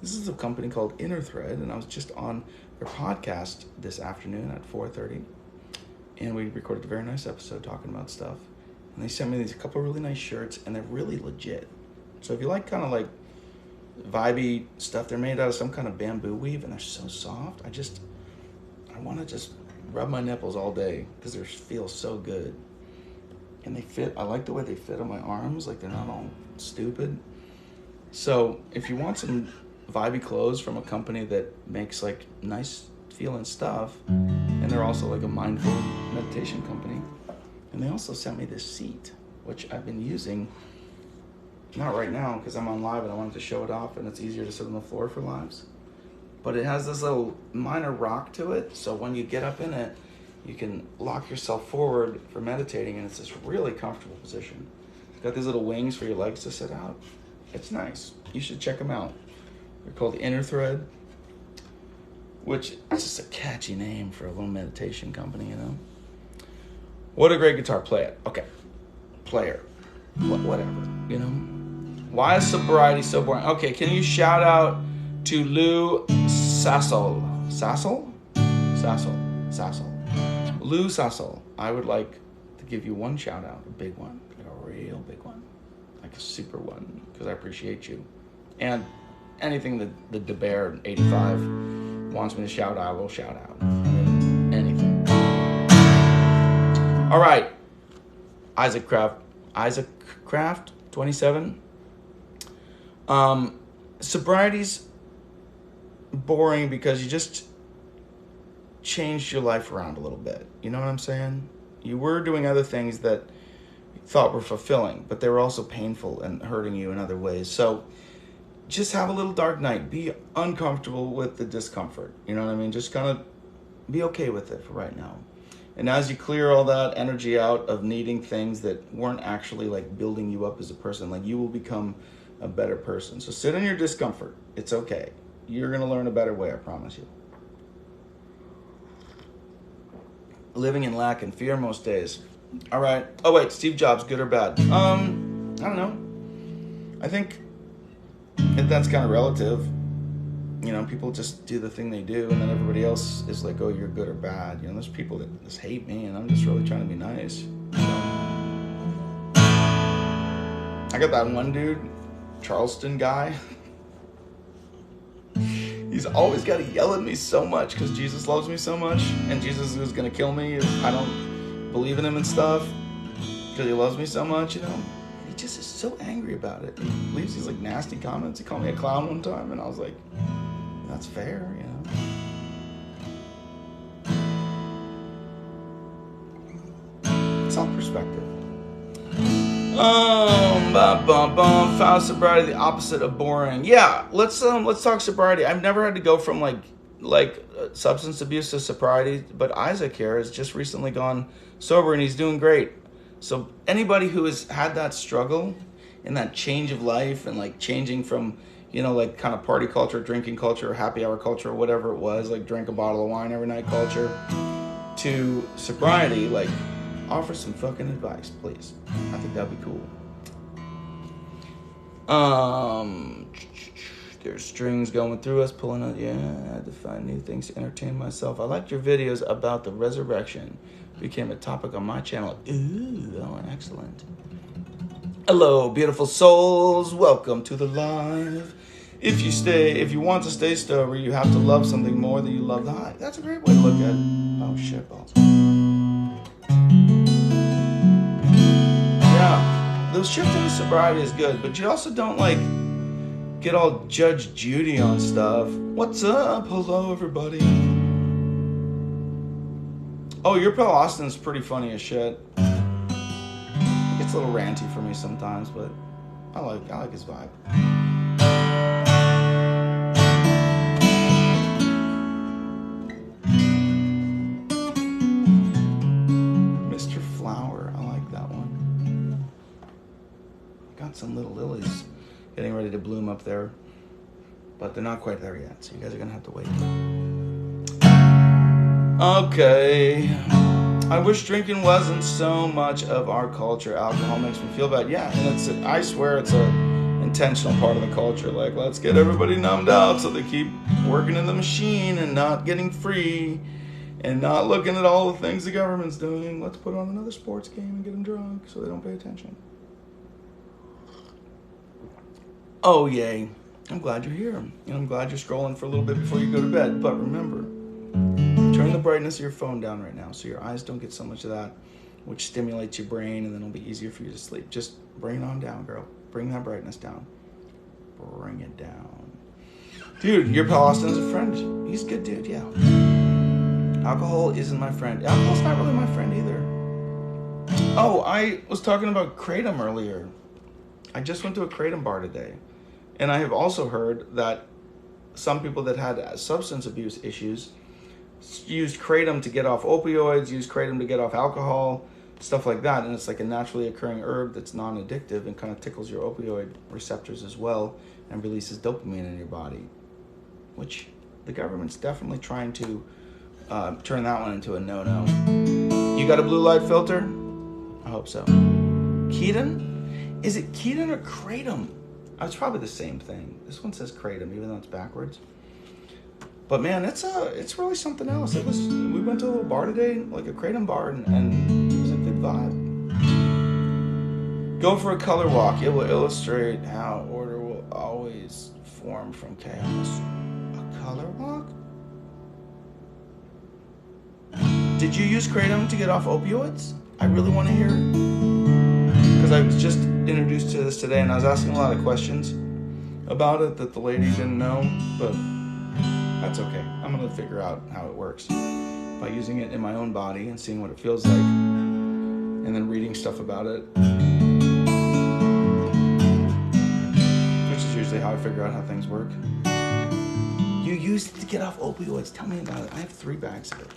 This is a company called Inner Thread, and I was just on their podcast this afternoon at 4:30, and we recorded a very nice episode talking about stuff. And they sent me a couple of really nice shirts, and they're really legit. So if you like kind of like vibey stuff, they're made out of some kind of bamboo weave, and they're so soft. I want to just rub my nipples all day because they feel so good. And they fit, I like the way they fit on my arms, like they're not all stupid. So if you want some vibey clothes from a company that makes like nice feeling stuff, and they're also like a mindful meditation company, and they also sent me this seat, which I've been using, not right now because I'm on live and I wanted to show it off, and it's easier to sit on the floor for lives. But it has this little minor rock to it, so when you get up in it, you can lock yourself forward for meditating, and it's this really comfortable position. It's got these little wings for your legs to sit out. It's nice. You should check them out. They're called Inner Thread, which is just a catchy name for a little meditation company, What a great guitar. Play it. Okay. Player. Whatever, Why is sobriety so boring? Okay, can you shout out to Lou Sassel? Sassel? Lou Sassel. I would like to give you one shout out, a big one, like a real big one, like a super one, because I appreciate you. And anything that the DeBear 85 wants me to shout out, I will shout out. Anything. All right. Isaac Kraft, 27. Sobriety's boring because you just changed your life around a little bit. You know what I'm saying? You were doing other things that you thought were fulfilling, but they were also painful and hurting you in other ways. So just have a little dark night. Be uncomfortable with the discomfort. You know what I mean? Just kind of be okay with it for right now. And as you clear all that energy out of needing things that weren't actually like building you up as a person, like you will become a better person. So sit in your discomfort. It's okay. You're going to learn a better way, I promise you. Living in lack and fear most days. All right. Oh, wait. Steve Jobs, good or bad? I don't know. I think that's kind of relative. People just do the thing they do, and then everybody else is like, oh, you're good or bad. There's people that just hate me, and I'm just really trying to be nice. I got that one dude, Charleston guy. He's always got to yell at me so much because Jesus loves me so much, and Jesus is going to kill me if I don't believe in him and stuff because he loves me so much, He just is so angry about it. He leaves these like nasty comments. He called me a clown one time, and I was like, that's fair, It's all perspective. Foul sobriety, the opposite of boring. Yeah, let's talk sobriety. I've never had to go from like substance abuse to sobriety, but Isaac here has just recently gone sober, and he's doing great. So anybody who has had that struggle and that change of life and like changing from, like kind of party culture, drinking culture, happy hour culture, or whatever it was, like drink a bottle of wine every night culture, to sobriety, like offer some fucking advice, please. I think that'd be cool. There's strings going through us, pulling out. Yeah, I had to find new things to entertain myself. I liked your videos about the resurrection. Became a topic on my channel. Ooh, excellent. Hello, beautiful souls. Welcome to the live. If you want to stay sober, you have to love something more than you love the high. That's a great way to look at it. Oh shitballs. Yeah, the shift into sobriety is good, but you also don't like get all Judge Judy on stuff. What's up? Hello, everybody. Oh, your pal Austin's pretty funny as shit. It gets a little ranty for me sometimes, but I like his vibe. Mr. Flower, I like that one. Got some little lilies getting ready to bloom up there, but they're not quite there yet, so you guys are gonna have to wait. Okay. I wish drinking wasn't so much of our culture. Alcohol makes me feel bad. Yeah, and I swear it's a intentional part of the culture. Like, let's get everybody numbed out so they keep working in the machine and not getting free and not looking at all the things the government's doing. Let's put on another sports game and get them drunk so they don't pay attention. Oh, yay. I'm glad you're here. And I'm glad you're scrolling for a little bit before you go to bed. But remember, turn the brightness of your phone down right now so your eyes don't get so much of that, which stimulates your brain, and then it'll be easier for you to sleep. Just bring it on down, girl. Bring that brightness down. Bring it down. Dude, your pal Austin's a friend. He's a good dude, yeah. Alcohol isn't my friend. Alcohol's not really my friend either. Oh, I was talking about Kratom earlier. I just went to a Kratom bar today. And I have also heard that some people that had substance abuse issues used Kratom to get off opioids, used Kratom to get off alcohol, stuff like that. And it's like a naturally occurring herb that's non-addictive and kind of tickles your opioid receptors as well and releases dopamine in your body, which the government's definitely trying to turn that one into a no-no. You got a blue light filter? I hope so. Keton? Is it Keton or Kratom? It's probably the same thing. This one says Kratom, even though it's backwards. But man, it's really something else. We went to a little bar today, like a Kratom bar, and it was a good vibe. Go for a color walk. It will illustrate how order will always form from chaos. A color walk? Did you use Kratom to get off opioids? I really want to hear. Because I was just introduced to this today, and I was asking a lot of questions about it that the lady didn't know, but that's okay. I'm going to figure out how it works by using it in my own body and seeing what it feels like, and then reading stuff about it, which is usually how I figure out how things work. You used it to get off opioids. Tell me about it. I have 3 bags of it.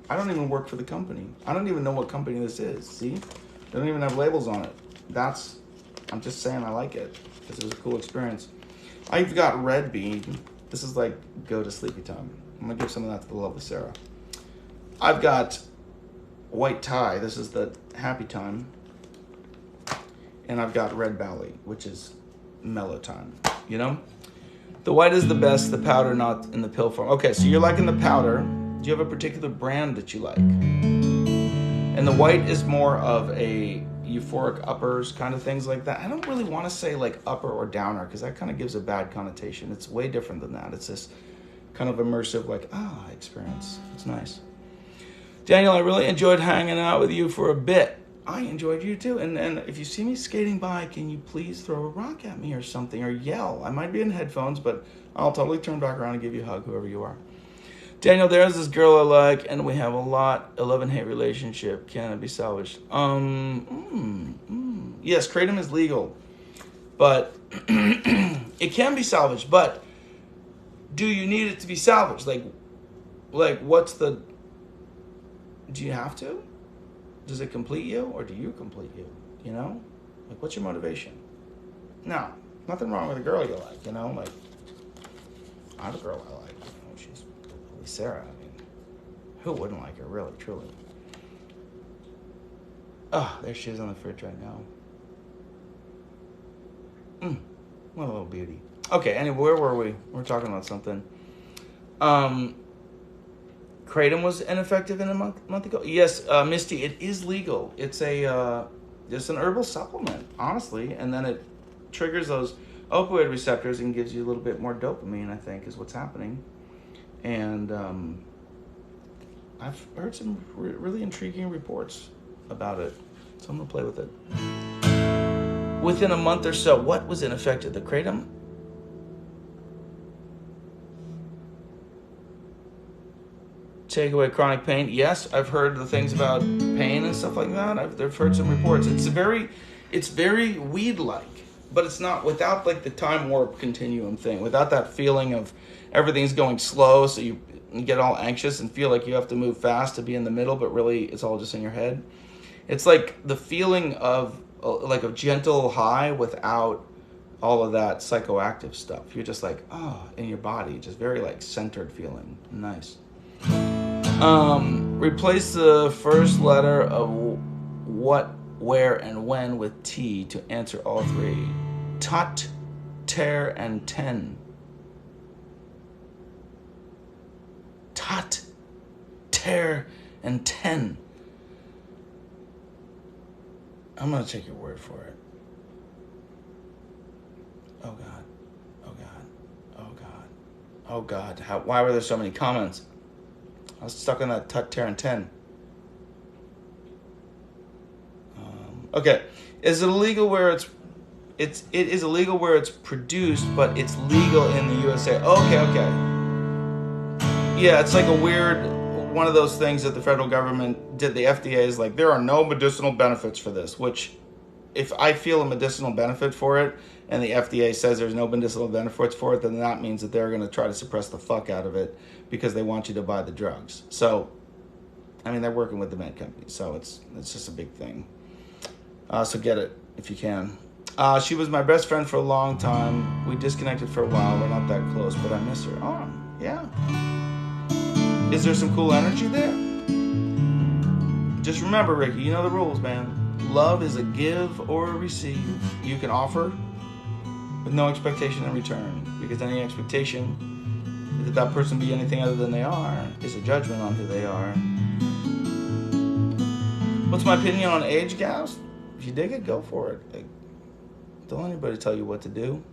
I don't even work for the company. I don't even know what company this is. See? They don't even have labels on it. I'm just saying I like it because it was a cool experience. I've got Red Bean. This is like go to sleepy time. I'm going to give some of that to the lovely Sarah. I've got White Tie. This is the happy time. And I've got Red Valley, which is mellow time. You know? The white is the best, the powder not in the pill form. Okay, so you're liking the powder. Do you have a particular brand that you like? And the white is more of a euphoric uppers kind of things like that. I don't really want to say like upper or downer because that kind of gives a bad connotation. It's way different than that. It's this kind of immersive like, experience. It's nice. Daniel, I really enjoyed hanging out with you for a bit. I enjoyed you too. And if you see me skating by, can you please throw a rock at me or something or yell? I might be in headphones, but I'll totally turn back around and give you a hug, whoever you are. Daniel, there's this girl I like, and we have a love-and-hate relationship. Can it be salvaged? Yes, Kratom is legal, but it can be salvaged. But do you need it to be salvaged? Like, what's the? Do you have to? Does it complete you, or do you complete you? You know, like, what's your motivation? No, nothing wrong with a girl you like. You know, like, I have a girl I like. She's Sarah. I mean, who wouldn't like her, really, truly? Oh, there she is on the fridge right now. What a little beauty. Okay, anyway, where were we? We're talking about something. Kratom was ineffective in a month ago? Yes, Misty, it is legal. It's an herbal supplement, honestly, and then it triggers those opioid receptors and gives you a little bit more dopamine, I think, is what's happening. And I've heard some really intriguing reports about it. So I'm going to play with it. Within a month or so, what was ineffective? The kratom? Take away chronic pain. Yes, I've heard the things about pain and stuff like that. I've heard some reports. It's very weed-like, but it's not without like the time warp continuum thing, without that feeling of everything's going slow, so you get all anxious and feel like you have to move fast to be in the middle, but really it's all just in your head. It's like the feeling of like a gentle high without all of that psychoactive stuff. You're just like, oh, in your body, just very like centered feeling. Nice. Replace the first letter of what, where, and when with T to answer all three. Tot, ter, and ten. Tot, ter, and ten. I'm going to take your word for it. Oh, God. Oh, God. Oh, God. Oh, God. Why were there so many comments? I was stuck on that tut, tear, and ten. Okay. Is it illegal where it is illegal where it's produced, but it's legal in the USA? Okay. Yeah, it's like a weird... one of those things that the federal government did. The FDA is like, there are no medicinal benefits for this, which if I feel a medicinal benefit for it and the FDA says there's no medicinal benefits for it, then that means that they're going to try to suppress the fuck out of it because they want you to buy the drugs. So, I mean, they're working with the med company, so it's just a big thing. So get it if you can. She was my best friend for a long time. We disconnected for a while. We're not that close, but I miss her. Oh, yeah. Is there some cool energy there? Just remember, Ricky, you know the rules, man. Love is a give or a receive. You can offer with no expectation in return, because any expectation that that person be anything other than they are is a judgment on who they are. What's my opinion on age gaps? If you dig it, go for it. Like, don't let anybody tell you what to do.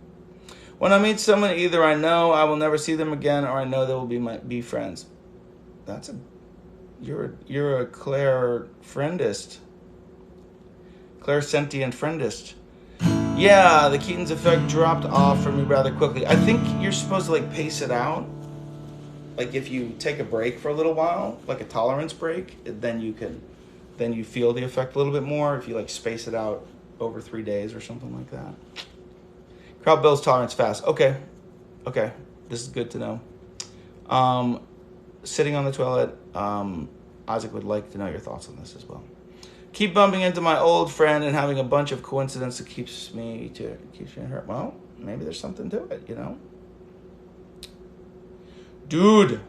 When I meet someone, either I know I will never see them again, or I know they will be friends. You're a clair-friendist. Clair-sentient friendist. Yeah, the Keaton's effect dropped off for me rather quickly. I think you're supposed to like pace it out. Like if you take a break for a little while, like a tolerance break, then you feel the effect a little bit more if you like space it out over 3 days or something like that. Crowd builds tolerance fast. Okay. This is good to know. Sitting on the toilet. Isaac would like to know your thoughts on this as well. Keep bumping into my old friend and having a bunch of coincidences keeps me hurt. Well, maybe there's something to it, you know? Dude.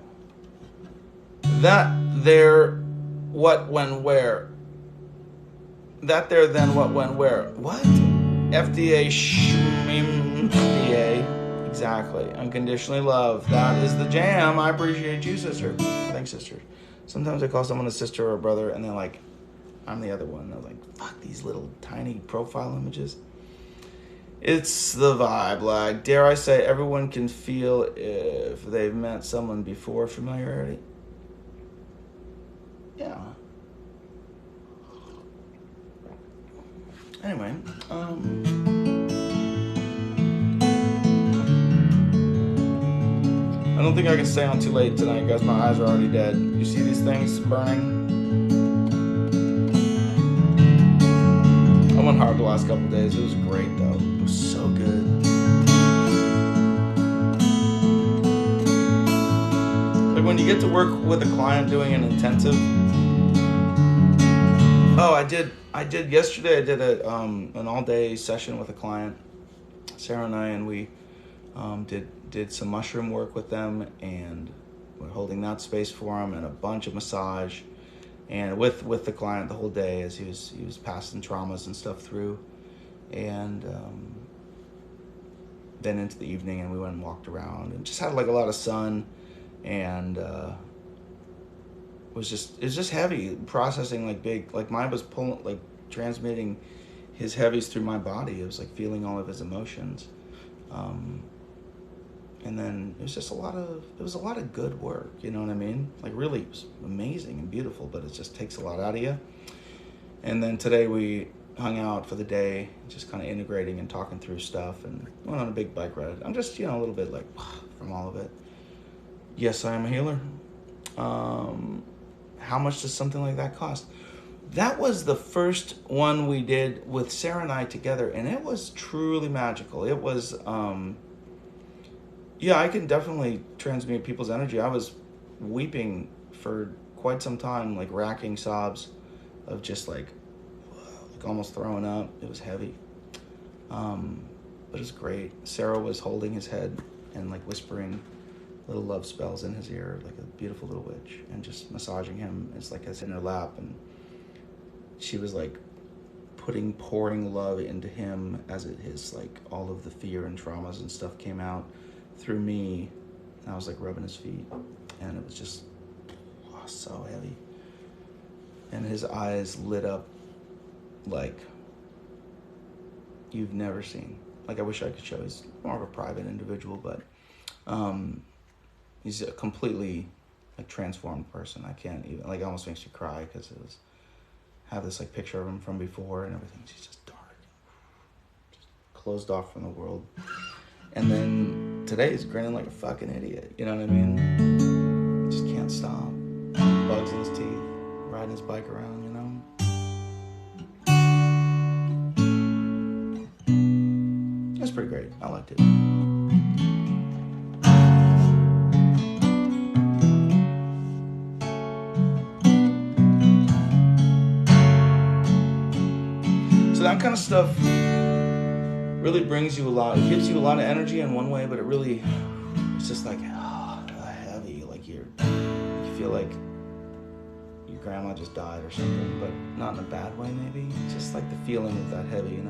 That there, what, when, where. That there, then, what, when, where. What? FDA, FDA. Exactly. Unconditionally love. That is the jam. I appreciate you, sister. Thanks, sister. Sometimes I call someone a sister or a brother, and they're like, I'm the other one. They're like, fuck these little tiny profile images. It's the vibe. Like, dare I say, everyone can feel if they've met someone before familiarity. Yeah. Anyway, I don't think I can stay on too late tonight, guys. My eyes are already dead. You see these things burning? I went hard the last couple days. It was great, though. It was so good. Like when you get to work with a client doing an intensive. Oh, I did yesterday. I did an all-day session with a client, Sarah and I, and we did some mushroom work with them, and we're holding that space for them, and a bunch of massage, and with the client the whole day as he was passing traumas and stuff through, and then into the evening, and we went and walked around and just had like a lot of sun, and it was just heavy processing, like big, like mine was pulling, like transmitting his heavies through my body. It was like feeling all of his emotions. And then it was just a lot of good work, you know what I mean? Like really, it was amazing and beautiful, but it just takes a lot out of you. And then today we hung out for the day, just kind of integrating and talking through stuff, and went on a big bike ride. I'm just, a little bit like from all of it. Yes, I am a healer. How much does something like that cost? That was the first one we did with Sarah and I together, and it was truly magical. It was, I can definitely transmute people's energy. I was weeping for quite some time, like racking sobs of just like almost throwing up. It was heavy. But it was great. Sarah was holding his head and like whispering little love spells in his ear, like a beautiful little witch, and just massaging him. It's like I was in her lap, and she was like pouring love into him as his like all of the fear and traumas and stuff came out through me. And I was like rubbing his feet, and it was just so heavy. And his eyes lit up like you've never seen. Like I wish I could show. He's more of a private individual, but he's a completely like transformed person. I can't even, like, it almost makes you cry because have this like picture of him from before and everything. He's just dark, just closed off from the world. And then today he's grinning like a fucking idiot. You know what I mean? Just can't stop. Bugs in his teeth, riding his bike around, That's pretty great. I liked it. So that kind of stuff really brings you a lot. It gives you a lot of energy in one way, but it's just like heavy. Like you feel like your grandma just died or something, but not in a bad way. Maybe just like the feeling of that heavy,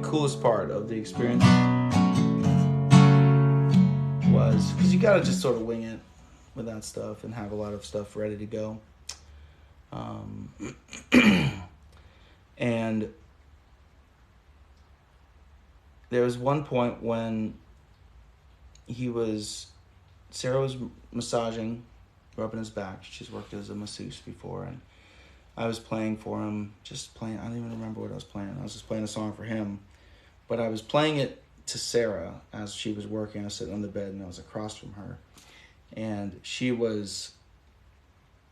Coolest part of the experience was because you gotta just sort of wing it with that stuff and have a lot of stuff ready to go. And there was one point when Sarah was massaging, rubbing his back. She's worked as a masseuse before, and I was playing for him, I don't even remember what I was playing. I was just playing a song for him. But I was playing it to Sarah as she was working. I was sitting on the bed and I was across from her. And it was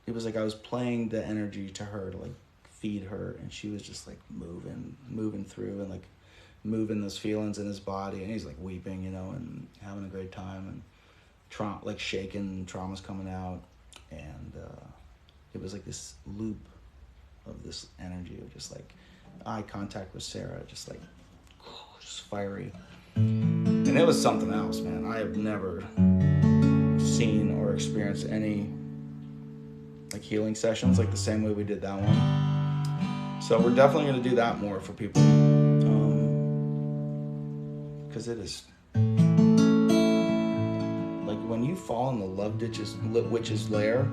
like I was playing the energy to her to like feed her. And she was just like moving through and like moving those feelings in his body. And he's like weeping, and having a great time and like shaking, trauma's coming out. And it was like this loop of this energy of just like eye contact with Sarah, just like fiery. And it was something else, man. I have never seen or experienced any like healing sessions like the same way we did that one. So we're definitely going to do that more for people, because it is like when you fall in the love witch's lair.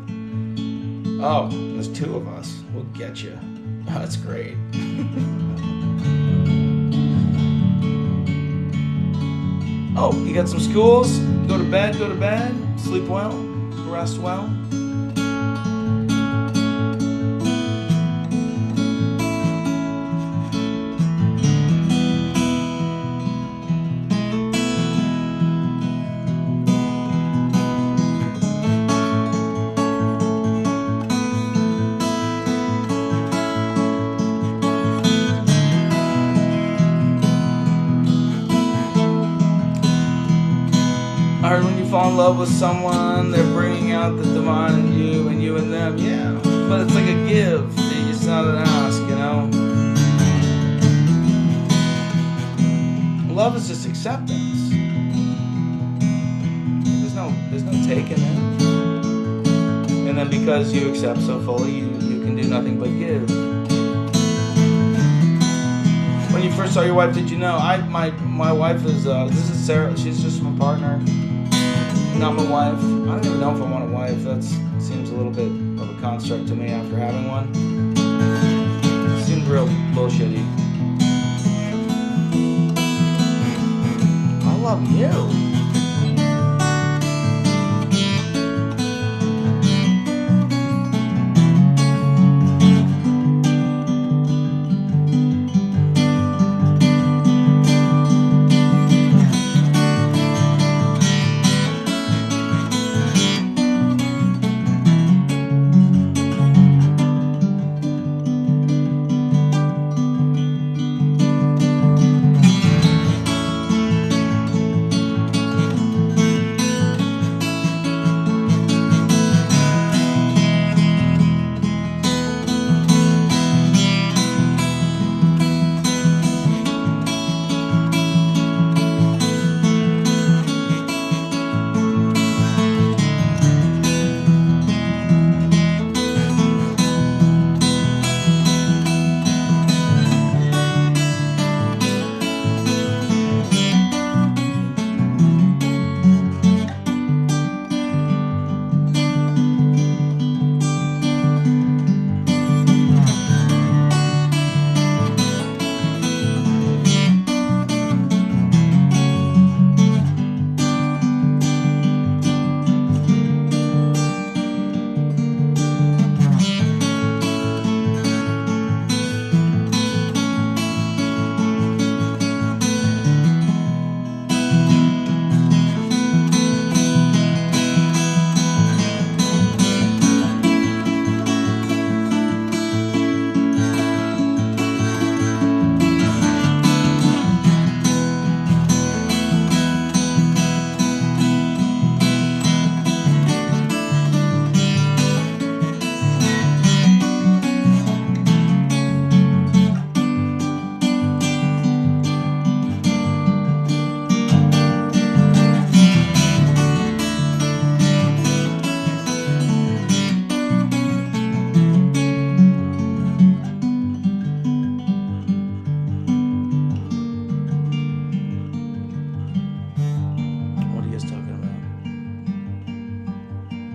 Oh, there's two of us. We'll get you. Oh, that's great. Oh, you got some schools? Go to bed, sleep well, rest well. I heard when you fall in love with someone, they're bringing out the divine in you and you in them, yeah. But it's like a give, it's not an ask, Love is just acceptance. There's no taking it. And then because you accept so fully, you can do nothing but give. When you first saw your wife, did you know? My wife is, this is Sarah, she's just my partner, not my wife. I don't even know if I want a wife. That seems a little bit of a construct to me after having one. It seems real bullshitty. I love you.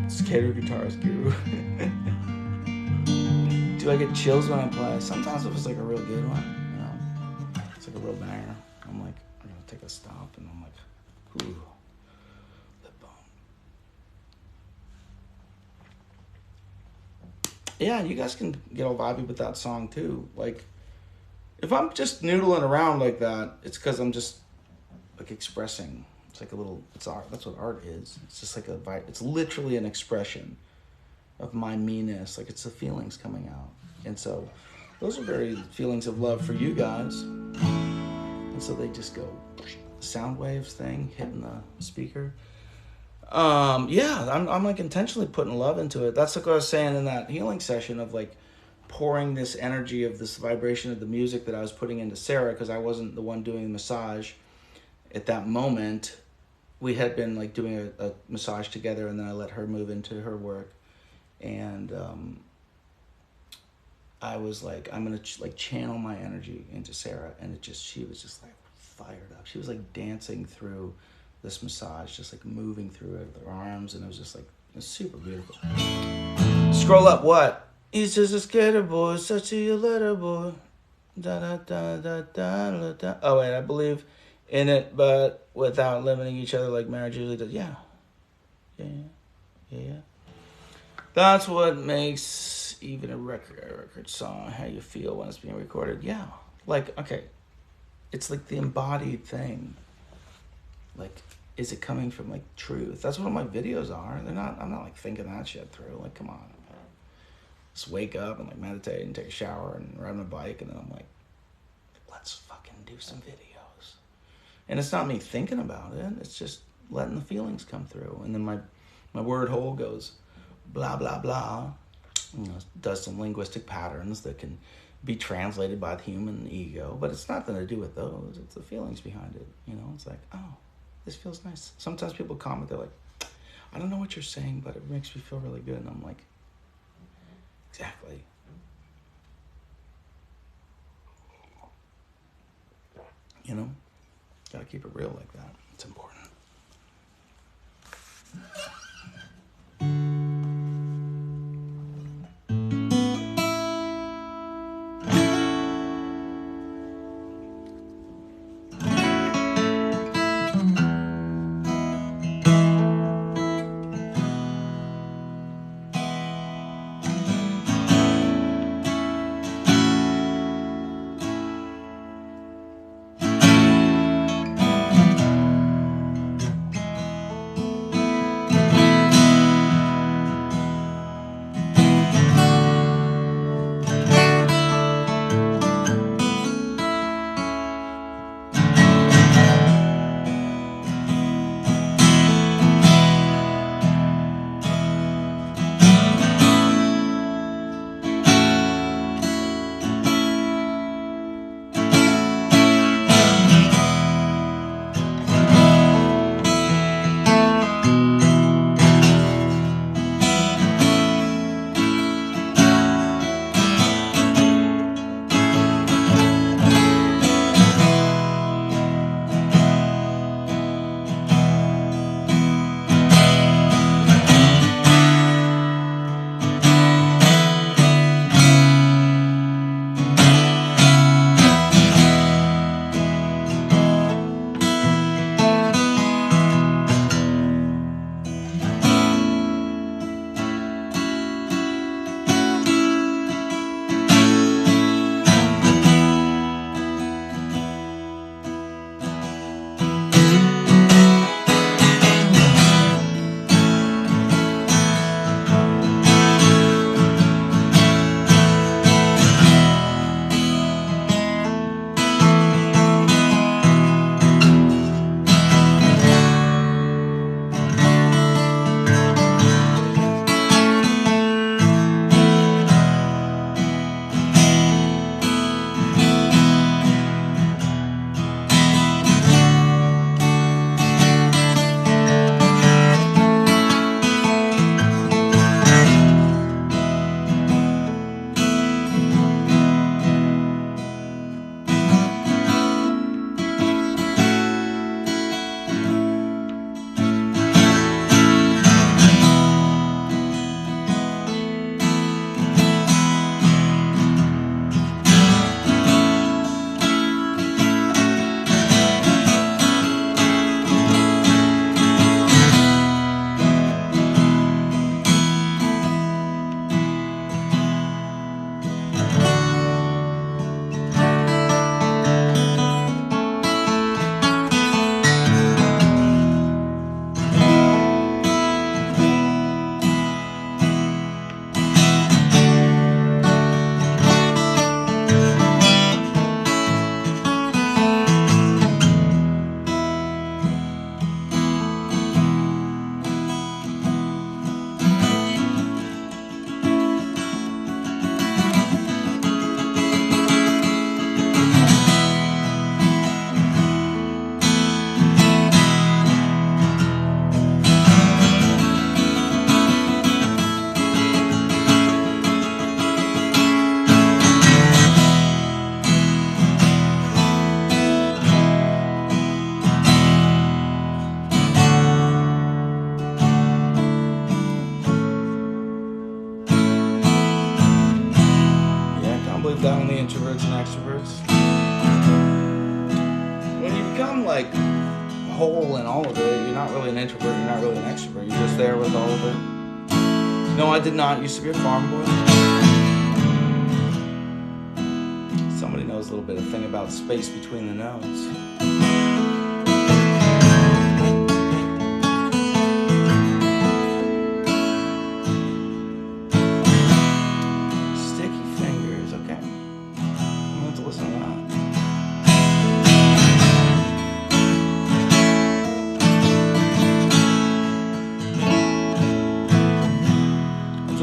Skater guitarist guru. Do I get chills when I play? Sometimes if it's like a real good one, you know, it's like a real banger. I'm like, I'm gonna take a stop, and I'm like, ooh, lip balm. Yeah, you guys can get all vibey with that song too. Like, if I'm just noodling around like that, it's because I'm just like expressing. It's like a little, it's art. That's what art is. It's just like it's literally an expression of my meanness. Like, it's the feelings coming out. And so those are very feelings of love for you guys. And so they just go sound waves thing, hitting the speaker. Yeah, I'm like intentionally putting love into it. That's like what I was saying in that healing session of like pouring this energy of this vibration of the music that I was putting into Sarah, because I wasn't the one doing the massage at that moment. We had been like doing a massage together, and then I let her move into her work, and I was like, I'm gonna like channel my energy into Sarah, and she was just like fired up. She was like dancing through this massage, just like moving through it with her arms, and it was just like, it was super beautiful. Scroll up, what? He's just a skater boy, such a letter boy. Da da da da da da. Oh wait, I believe in it, but without limiting each other like marriage usually does. Yeah. That's what makes even a record song how you feel when it's being recorded. Yeah. Like, okay, it's like the embodied thing. Like, is it coming from like truth? That's what my videos are. I'm not like thinking that shit through. Like, come on. Just wake up and like meditate and take a shower and ride my bike, and then I'm like, let's fucking do some videos. And it's not me thinking about it. It's just letting the feelings come through. And then my word hole goes blah, blah, blah. You know, does some linguistic patterns that can be translated by the human ego. But it's nothing to do with those. It's the feelings behind it. You know, it's like, oh, this feels nice. Sometimes people comment, they're like, I don't know what you're saying, but it makes me feel really good. And I'm like, exactly. You know, gotta keep it real like that. It's important. Down the introverts and extroverts. When you become like whole in all of it, you're not really an introvert, you're not really an extrovert, you're just there with all of it. No, I did not used to be a farm boy. Somebody knows a little bit of thing about space between the notes.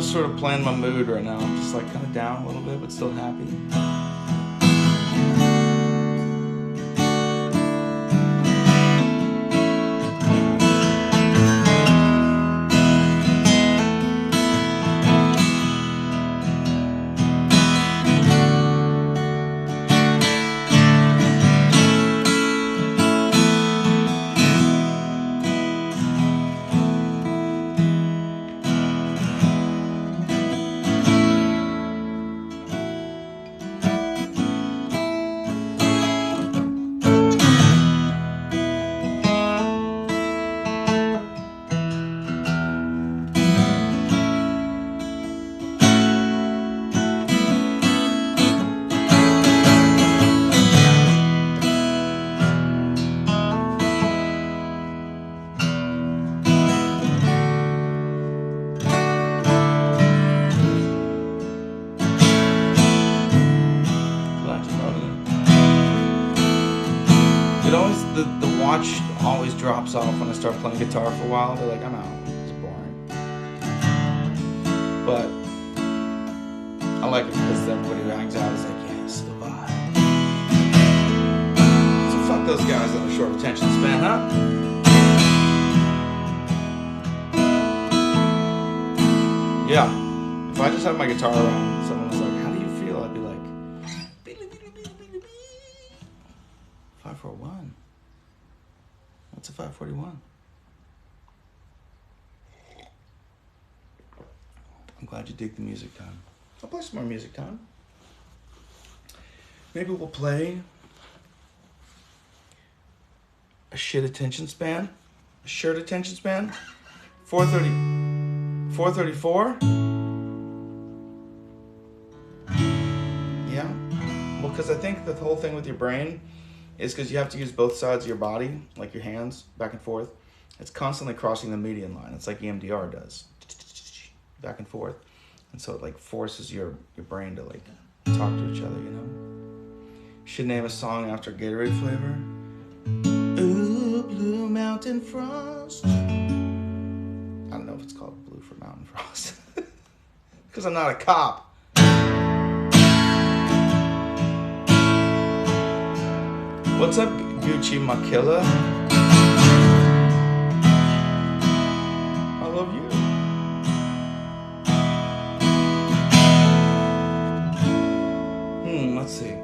Sort of playing my mood right now. I'm just like kind of down a little bit, but still happy. the watch always drops off when I start playing guitar for a while. They're like, I'm out. It's boring. But I like it because everybody who hangs out is like, yes, the vibe. So fuck those guys that have a short attention span, huh? Yeah. If I just had my guitar around, someone was like, how do you feel? I'd be like, 541. What's a 541? I'm glad you dig the music, Tom. I'll play some more music, Tom. Maybe we'll play a shit attention span. A shirt attention span. 434? Yeah. Well, because I think the whole thing with your brain is because you have to use both sides of your body, like your hands, back and forth. It's constantly crossing the median line. It's like EMDR does. Back and forth. And so it like forces your brain to like talk to each other, you know? Should name a song after Gatorade flavor. Ooh, Blue Mountain Frost. I don't know if it's called Blue for Mountain Frost. Because I'm not a cop. What's up, Gucci Makilla? I love you. Let's see.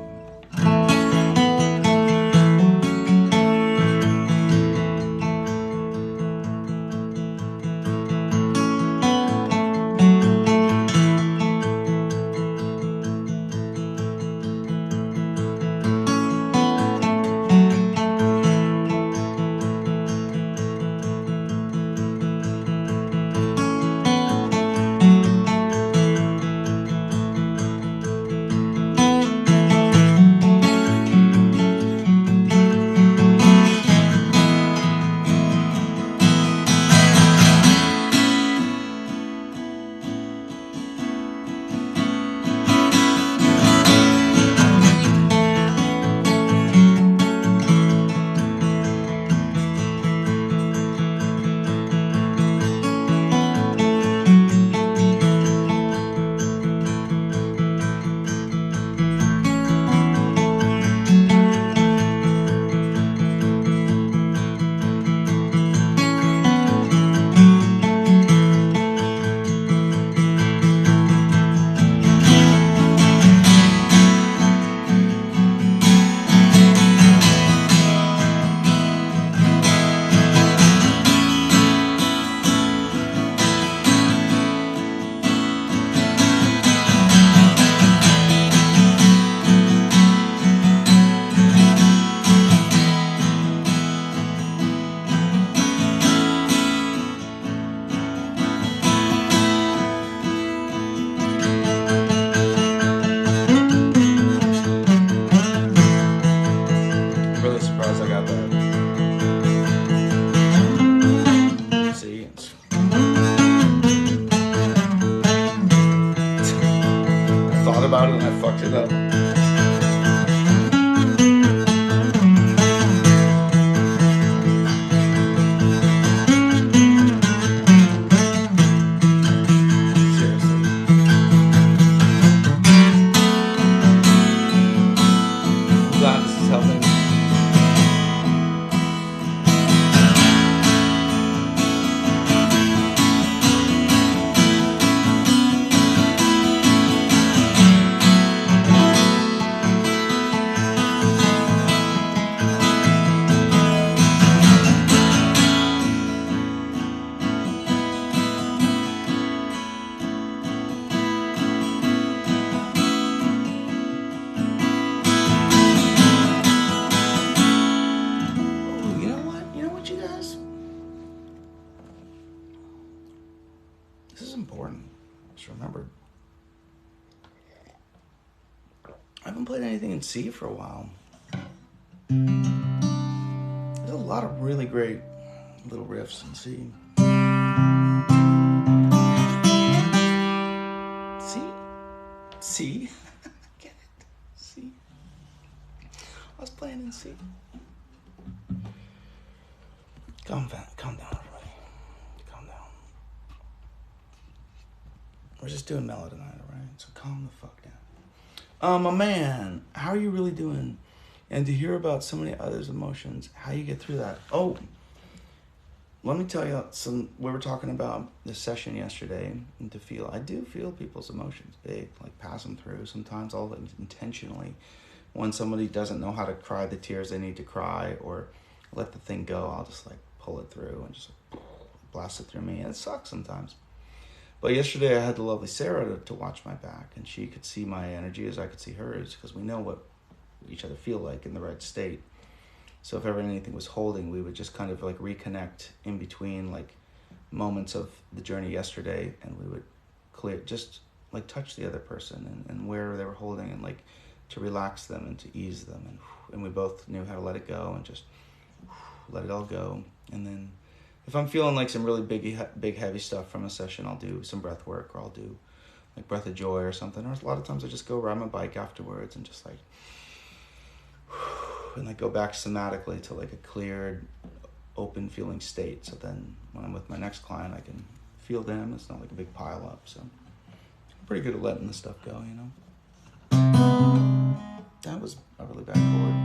About it and I fucked it up. Seriously. I'm glad this is helping. This is important. Just remember. I haven't played anything in C for a while. There's a lot of really great little riffs in C. C? Get it? C. I was playing in C. Calm down, everybody. Calm down. We're just doing mellow tonight, alright? So calm the fuck down. My man, how are you really doing? And to hear about so many others' emotions, how you get through that. Oh, let me tell you we were talking about this session yesterday, and to feel, I do feel people's emotions big, like pass them through. Sometimes I'll intentionally, when somebody doesn't know how to cry the tears they need to cry, or let the thing go, I'll just like pull it through and just blast it through me. And it sucks sometimes. But yesterday I had the lovely Sarah to watch my back, and she could see my energy as I could see hers, because we know what each other feel like in the right state. So if ever anything was holding, we would just kind of like reconnect in between like moments of the journey yesterday, and we would just like touch the other person and where they were holding, and like to relax them and to ease them. And we both knew how to let it go and just let it all go. And then if I'm feeling like some really big heavy stuff from a session, I'll do some breath work, or I'll do like breath of joy or something. Or a lot of times I just go ride my bike afterwards and just like, and like go back somatically to like a cleared, open feeling state. So then when I'm with my next client, I can feel them. It's not like a big pile up. So I'm pretty good at letting this stuff go, you know. That was a really bad chord.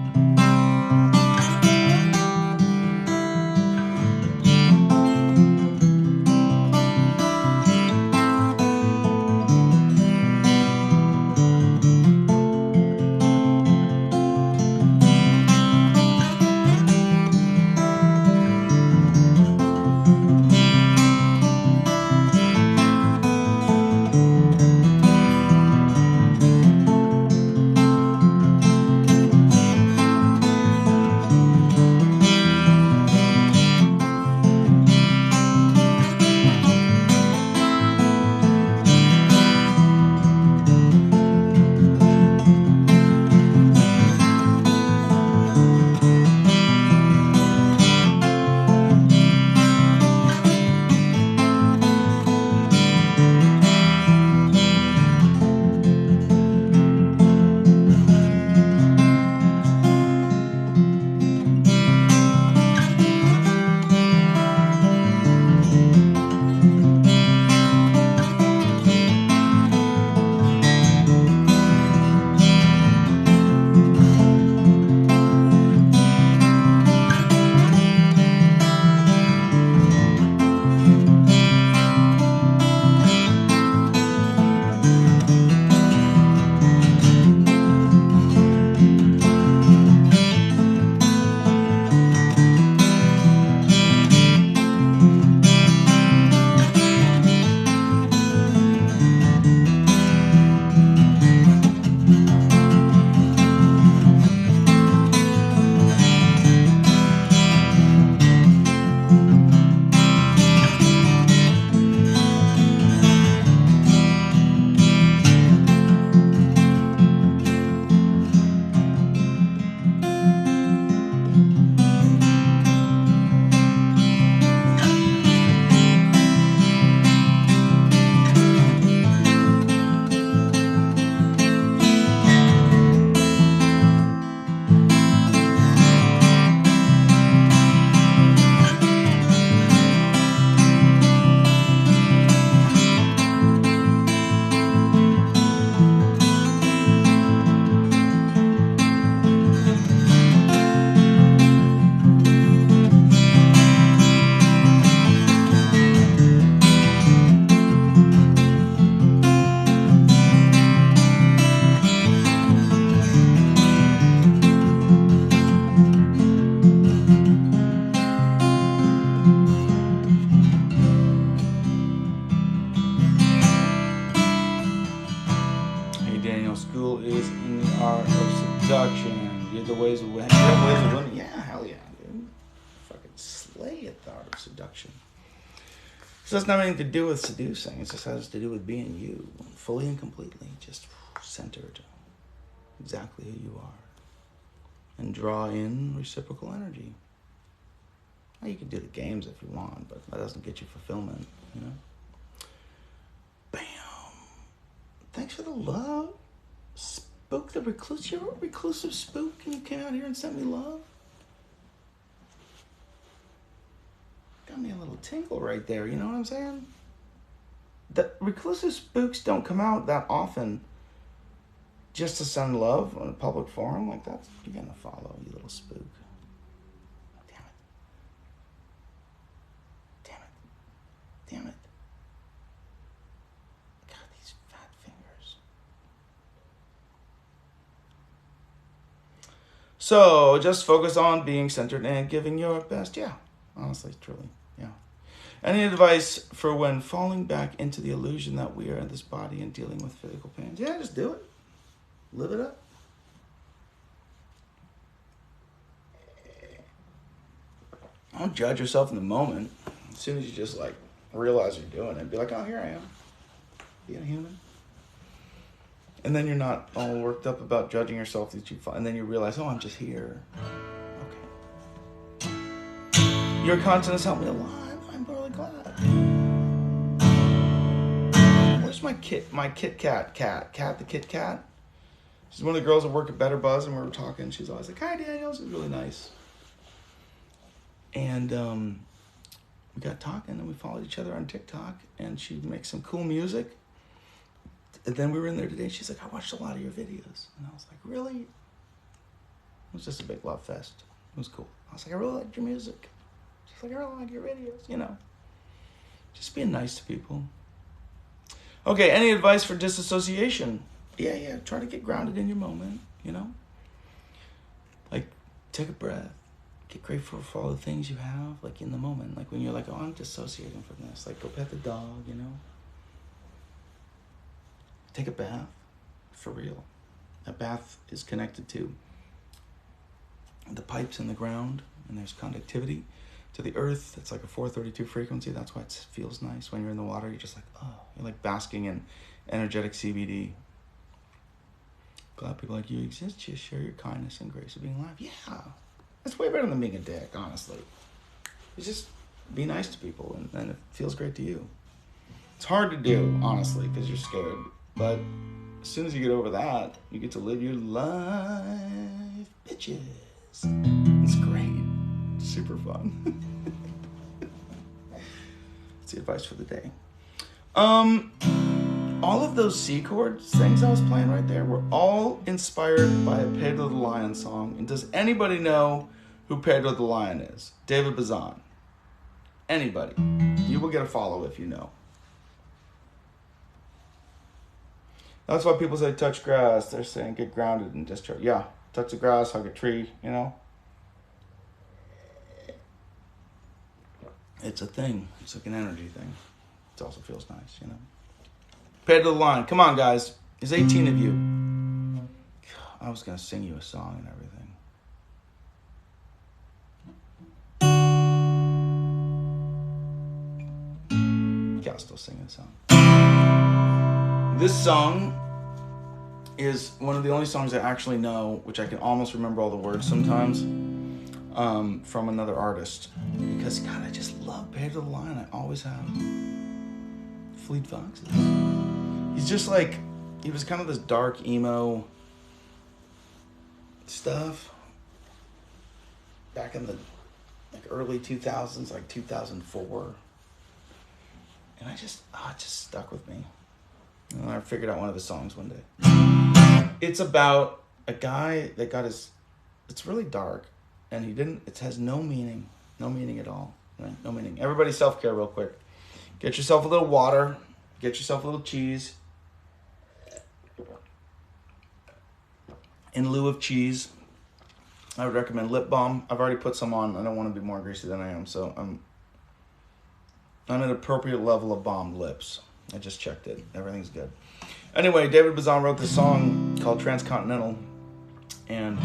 So it's not anything to do with seducing. It just has to do with being you, fully and completely, just centered, exactly who you are, and draw in reciprocal energy. Now you can do the games if you want, but that doesn't get you fulfillment, you know. Bam. Thanks for the love. Spook the recluse. You're a reclusive spook, and you came out here and sent me love. got me a little tingle right there. You know what I'm saying? The reclusive spooks don't come out that often just to send love on a public forum. Like, that's, you're gonna follow, you little spook. Damn it. Damn it. Damn it. God, these fat fingers. So, just focus on being centered and giving your best. Yeah, honestly, truly, yeah. Any advice for when falling back into the illusion that we are in this body and dealing with physical pains? Yeah, just do it. Live it up. Don't judge yourself in the moment. As soon as you just like realize you're doing it, be like, oh, here I am, being a human. And then you're not all worked up about judging yourself that you fall, and then you realize, oh, I'm just here. Okay. Your content has helped me a lot. I'm really glad. Where's my Kit Kat the Kit Kat? She's one of the girls that work at Better Buzz, and we were talking. She's always like, hi, Daniel. She's really nice. And we got talking, and we followed each other on TikTok, and she makes some cool music. And then we were in there today, and she's like, I watched a lot of your videos. And I was like, really? It was just a big love fest. It was cool. I was like, I really liked your music. She's like, I really like your videos, you know. Just being nice to people. Okay, any advice for disassociation? Yeah, try to get grounded in your moment, you know? Like, take a breath. Get grateful for all the things you have, like, in the moment. Like, when you're like, oh, I'm dissociating from this. Like, go pet the dog, you know? Take a bath, for real. A bath is connected to the pipes in the ground, and there's conductivity to the earth. It's like a 432 frequency. That's why it feels nice. When you're in the water, you're just like, oh, you're like basking in energetic CBD. Glad people like you exist. Just share your kindness and grace of being alive. Yeah, that's way better than being a dick, honestly. It's just be nice to people, and it feels great to you. It's hard to do, honestly, because you're scared. But as soon as you get over that, you get to live your life, bitches. It's great. Super fun. That's the advice for the day. All of those C chords things I was playing right there were all inspired by a Pedro the Lion song. And does anybody know who Pedro the Lion is? David Bazan. Anybody. You will get a follow if you know. That's why people say touch grass. They're saying get grounded and discharge. Yeah, touch the grass, hug a tree, you know. It's a thing. It's like an energy thing. It also feels nice, you know. Pedro the Lion. Come on, guys. There's 18 of you. I was going to sing you a song and everything. Yeah, I'll still sing a song. This song is one of the only songs I actually know, which I can almost remember all the words sometimes, from another artist. Because, God, I just love Pedro the Lion. I always have. Fleet Foxes. He's just like, he was kind of this dark emo stuff back in the early 2000s, like 2004. And it just stuck with me. And I figured out one of the songs one day. It's about a guy that got his, it's really dark, and it has no meaning at all, right? No meaning. Everybody self-care real quick. Get yourself a little water, get yourself a little cheese. In lieu of cheese, I would recommend lip balm. I've already put some on. I don't want to be more greasy than I am, so I'm at an appropriate level of balmed lips. I just checked it. Everything's good. Anyway, David Bazan wrote this song called Transcontinental. And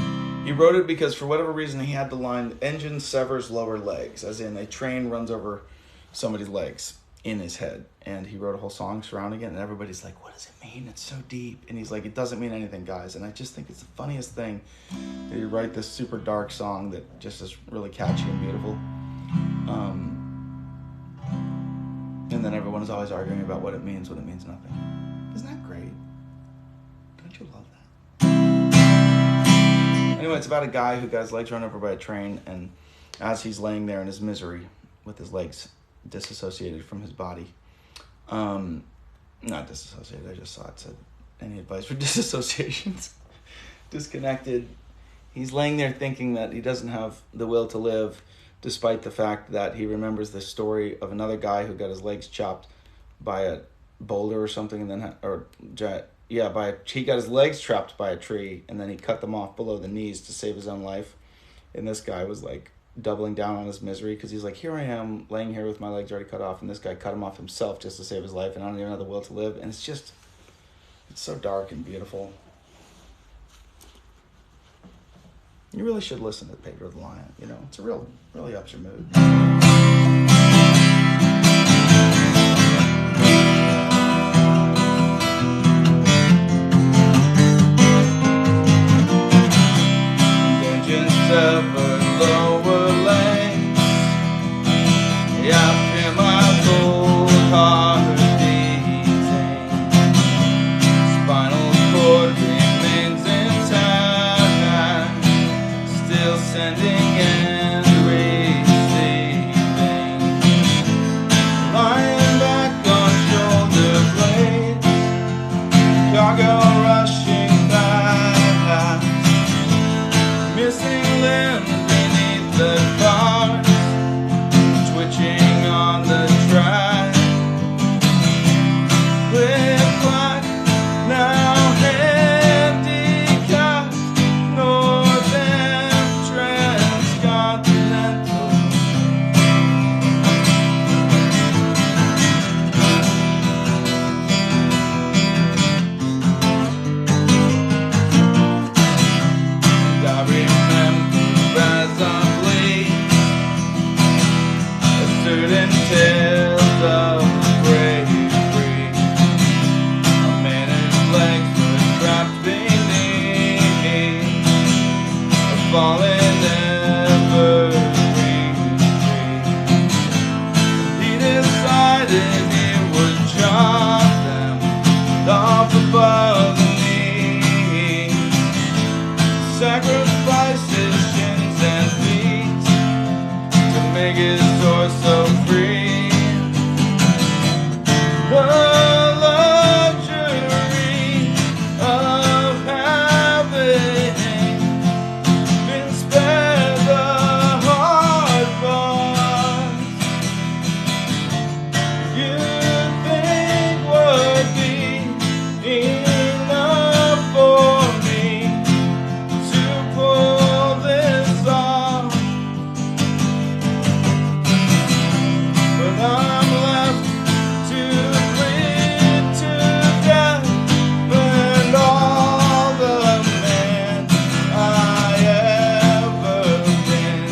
he wrote it because for whatever reason he had the line, engine severs lower legs. As in a train runs over somebody's legs in his head. And he wrote a whole song surrounding it. And everybody's like, what does it mean? It's so deep. And he's like, it doesn't mean anything, guys. And I just think it's the funniest thing that you write this super dark song that just is really catchy and beautiful. And then everyone is always arguing about what it means when it means nothing. Isn't that great? Don't you love that? Anyway, it's about a guy who got his legs run over by a train, and as he's laying there in his misery with his legs disassociated from his body. Not disassociated, I just saw it said, any advice for disassociations? Disconnected. He's laying there thinking that he doesn't have the will to live, despite the fact that he remembers the story of another guy who got his legs chopped by a boulder or something, and then he got his legs trapped by a tree, and then he cut them off below the knees to save his own life. And this guy was like doubling down on his misery because he's like, here I am laying here with my legs already cut off, and this guy cut him off himself just to save his life, and I don't even have the will to live. And it's so dark and beautiful. You really should listen to Pedro the Lion. You know, it's really ups your mood. Vengeance ever lower lengths. I feel my cold heart beating. Spinal cord remains intact, still sending and receiving. Lying back on shoulder blades, cargo rushing past, missing limbs beneath the cars, twitching on the track. Click clack, now handicapped, northern transcontinental. And I remember as I bleed a certain tales of bravery. A man whose legs were trapped beneath a fallen evergreen tree. He decided he would chop them off above the knee, sacrifice his shins and feet to make his torso free. The luxury of having been spared the hard parts, you'd think would be enough for me to pull this off. But I'm left to bleed to death, and all the man I ever been,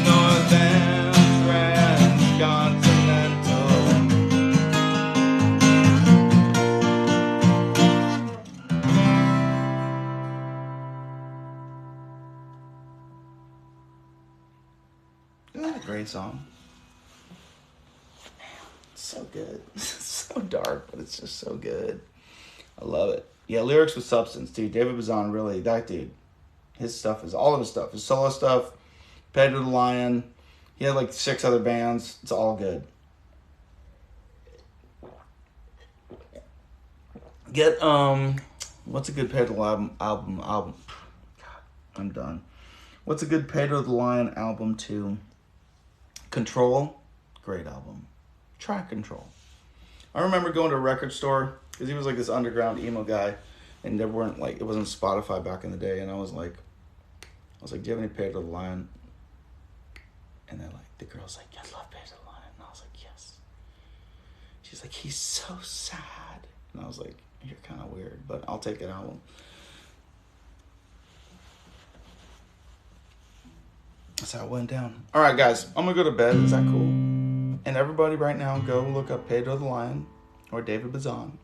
northern transcontinental. Isn't that a great song? It's so good. It's so dark, but it's just so good. I love it. Yeah, lyrics with substance, dude. David Bazan, really, that dude. His stuff is, all of his stuff. His solo stuff, Pedro the Lion. He had like 6 other bands. It's all good. Get, what's a good Pedro album? God, I'm done. What's a good Pedro the Lion album too? Control, great album. Try Control. I remember going to a record store because he was like this underground emo guy, and there weren't like, it wasn't Spotify back in the day, and I was like, do you have any Pedro the Lion? And they're like, the girl's like, I love Pedro the Lion, and I was like, yes. She's like, he's so sad, and I was like, you're kind of weird, but I'll take that album. That's how it went down. All right, guys, I'm going to go to bed. Is that cool? And everybody right now, go look up Pedro the Lion or David Bazan.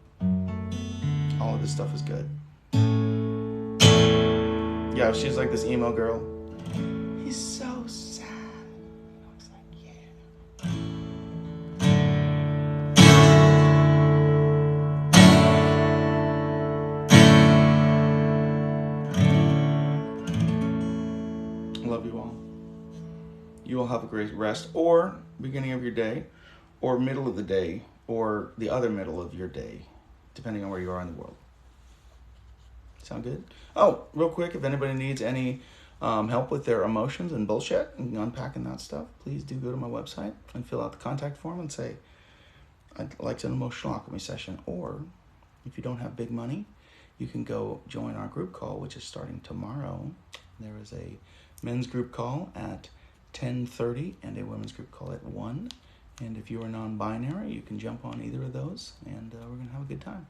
All of this stuff is good. Yeah, she's like this emo girl. He's so sad. I was like, yeah. Love you all. you will have a great rest, or beginning of your day, or middle of the day, or the other middle of your day, depending on where you are in the world. Sound good? Oh, real quick, if anybody needs any help with their emotions and bullshit and unpacking that stuff, please do go to my website and fill out the contact form and say, I'd like an emotional alchemy session. Or if you don't have big money, you can go join our group call, which is starting tomorrow. There is a men's group call at 10:30 and a women's group call at 1. And if you are non-binary, you can jump on either of those, and we're going to have a good time.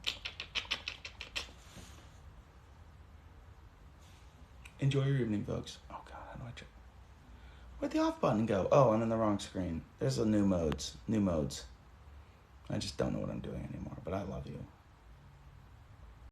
Enjoy your evening, folks. Oh, God, how do I check? Where'd the off button go? Oh, I'm in the wrong screen. There's the new modes. I just don't know what I'm doing anymore, but I love you.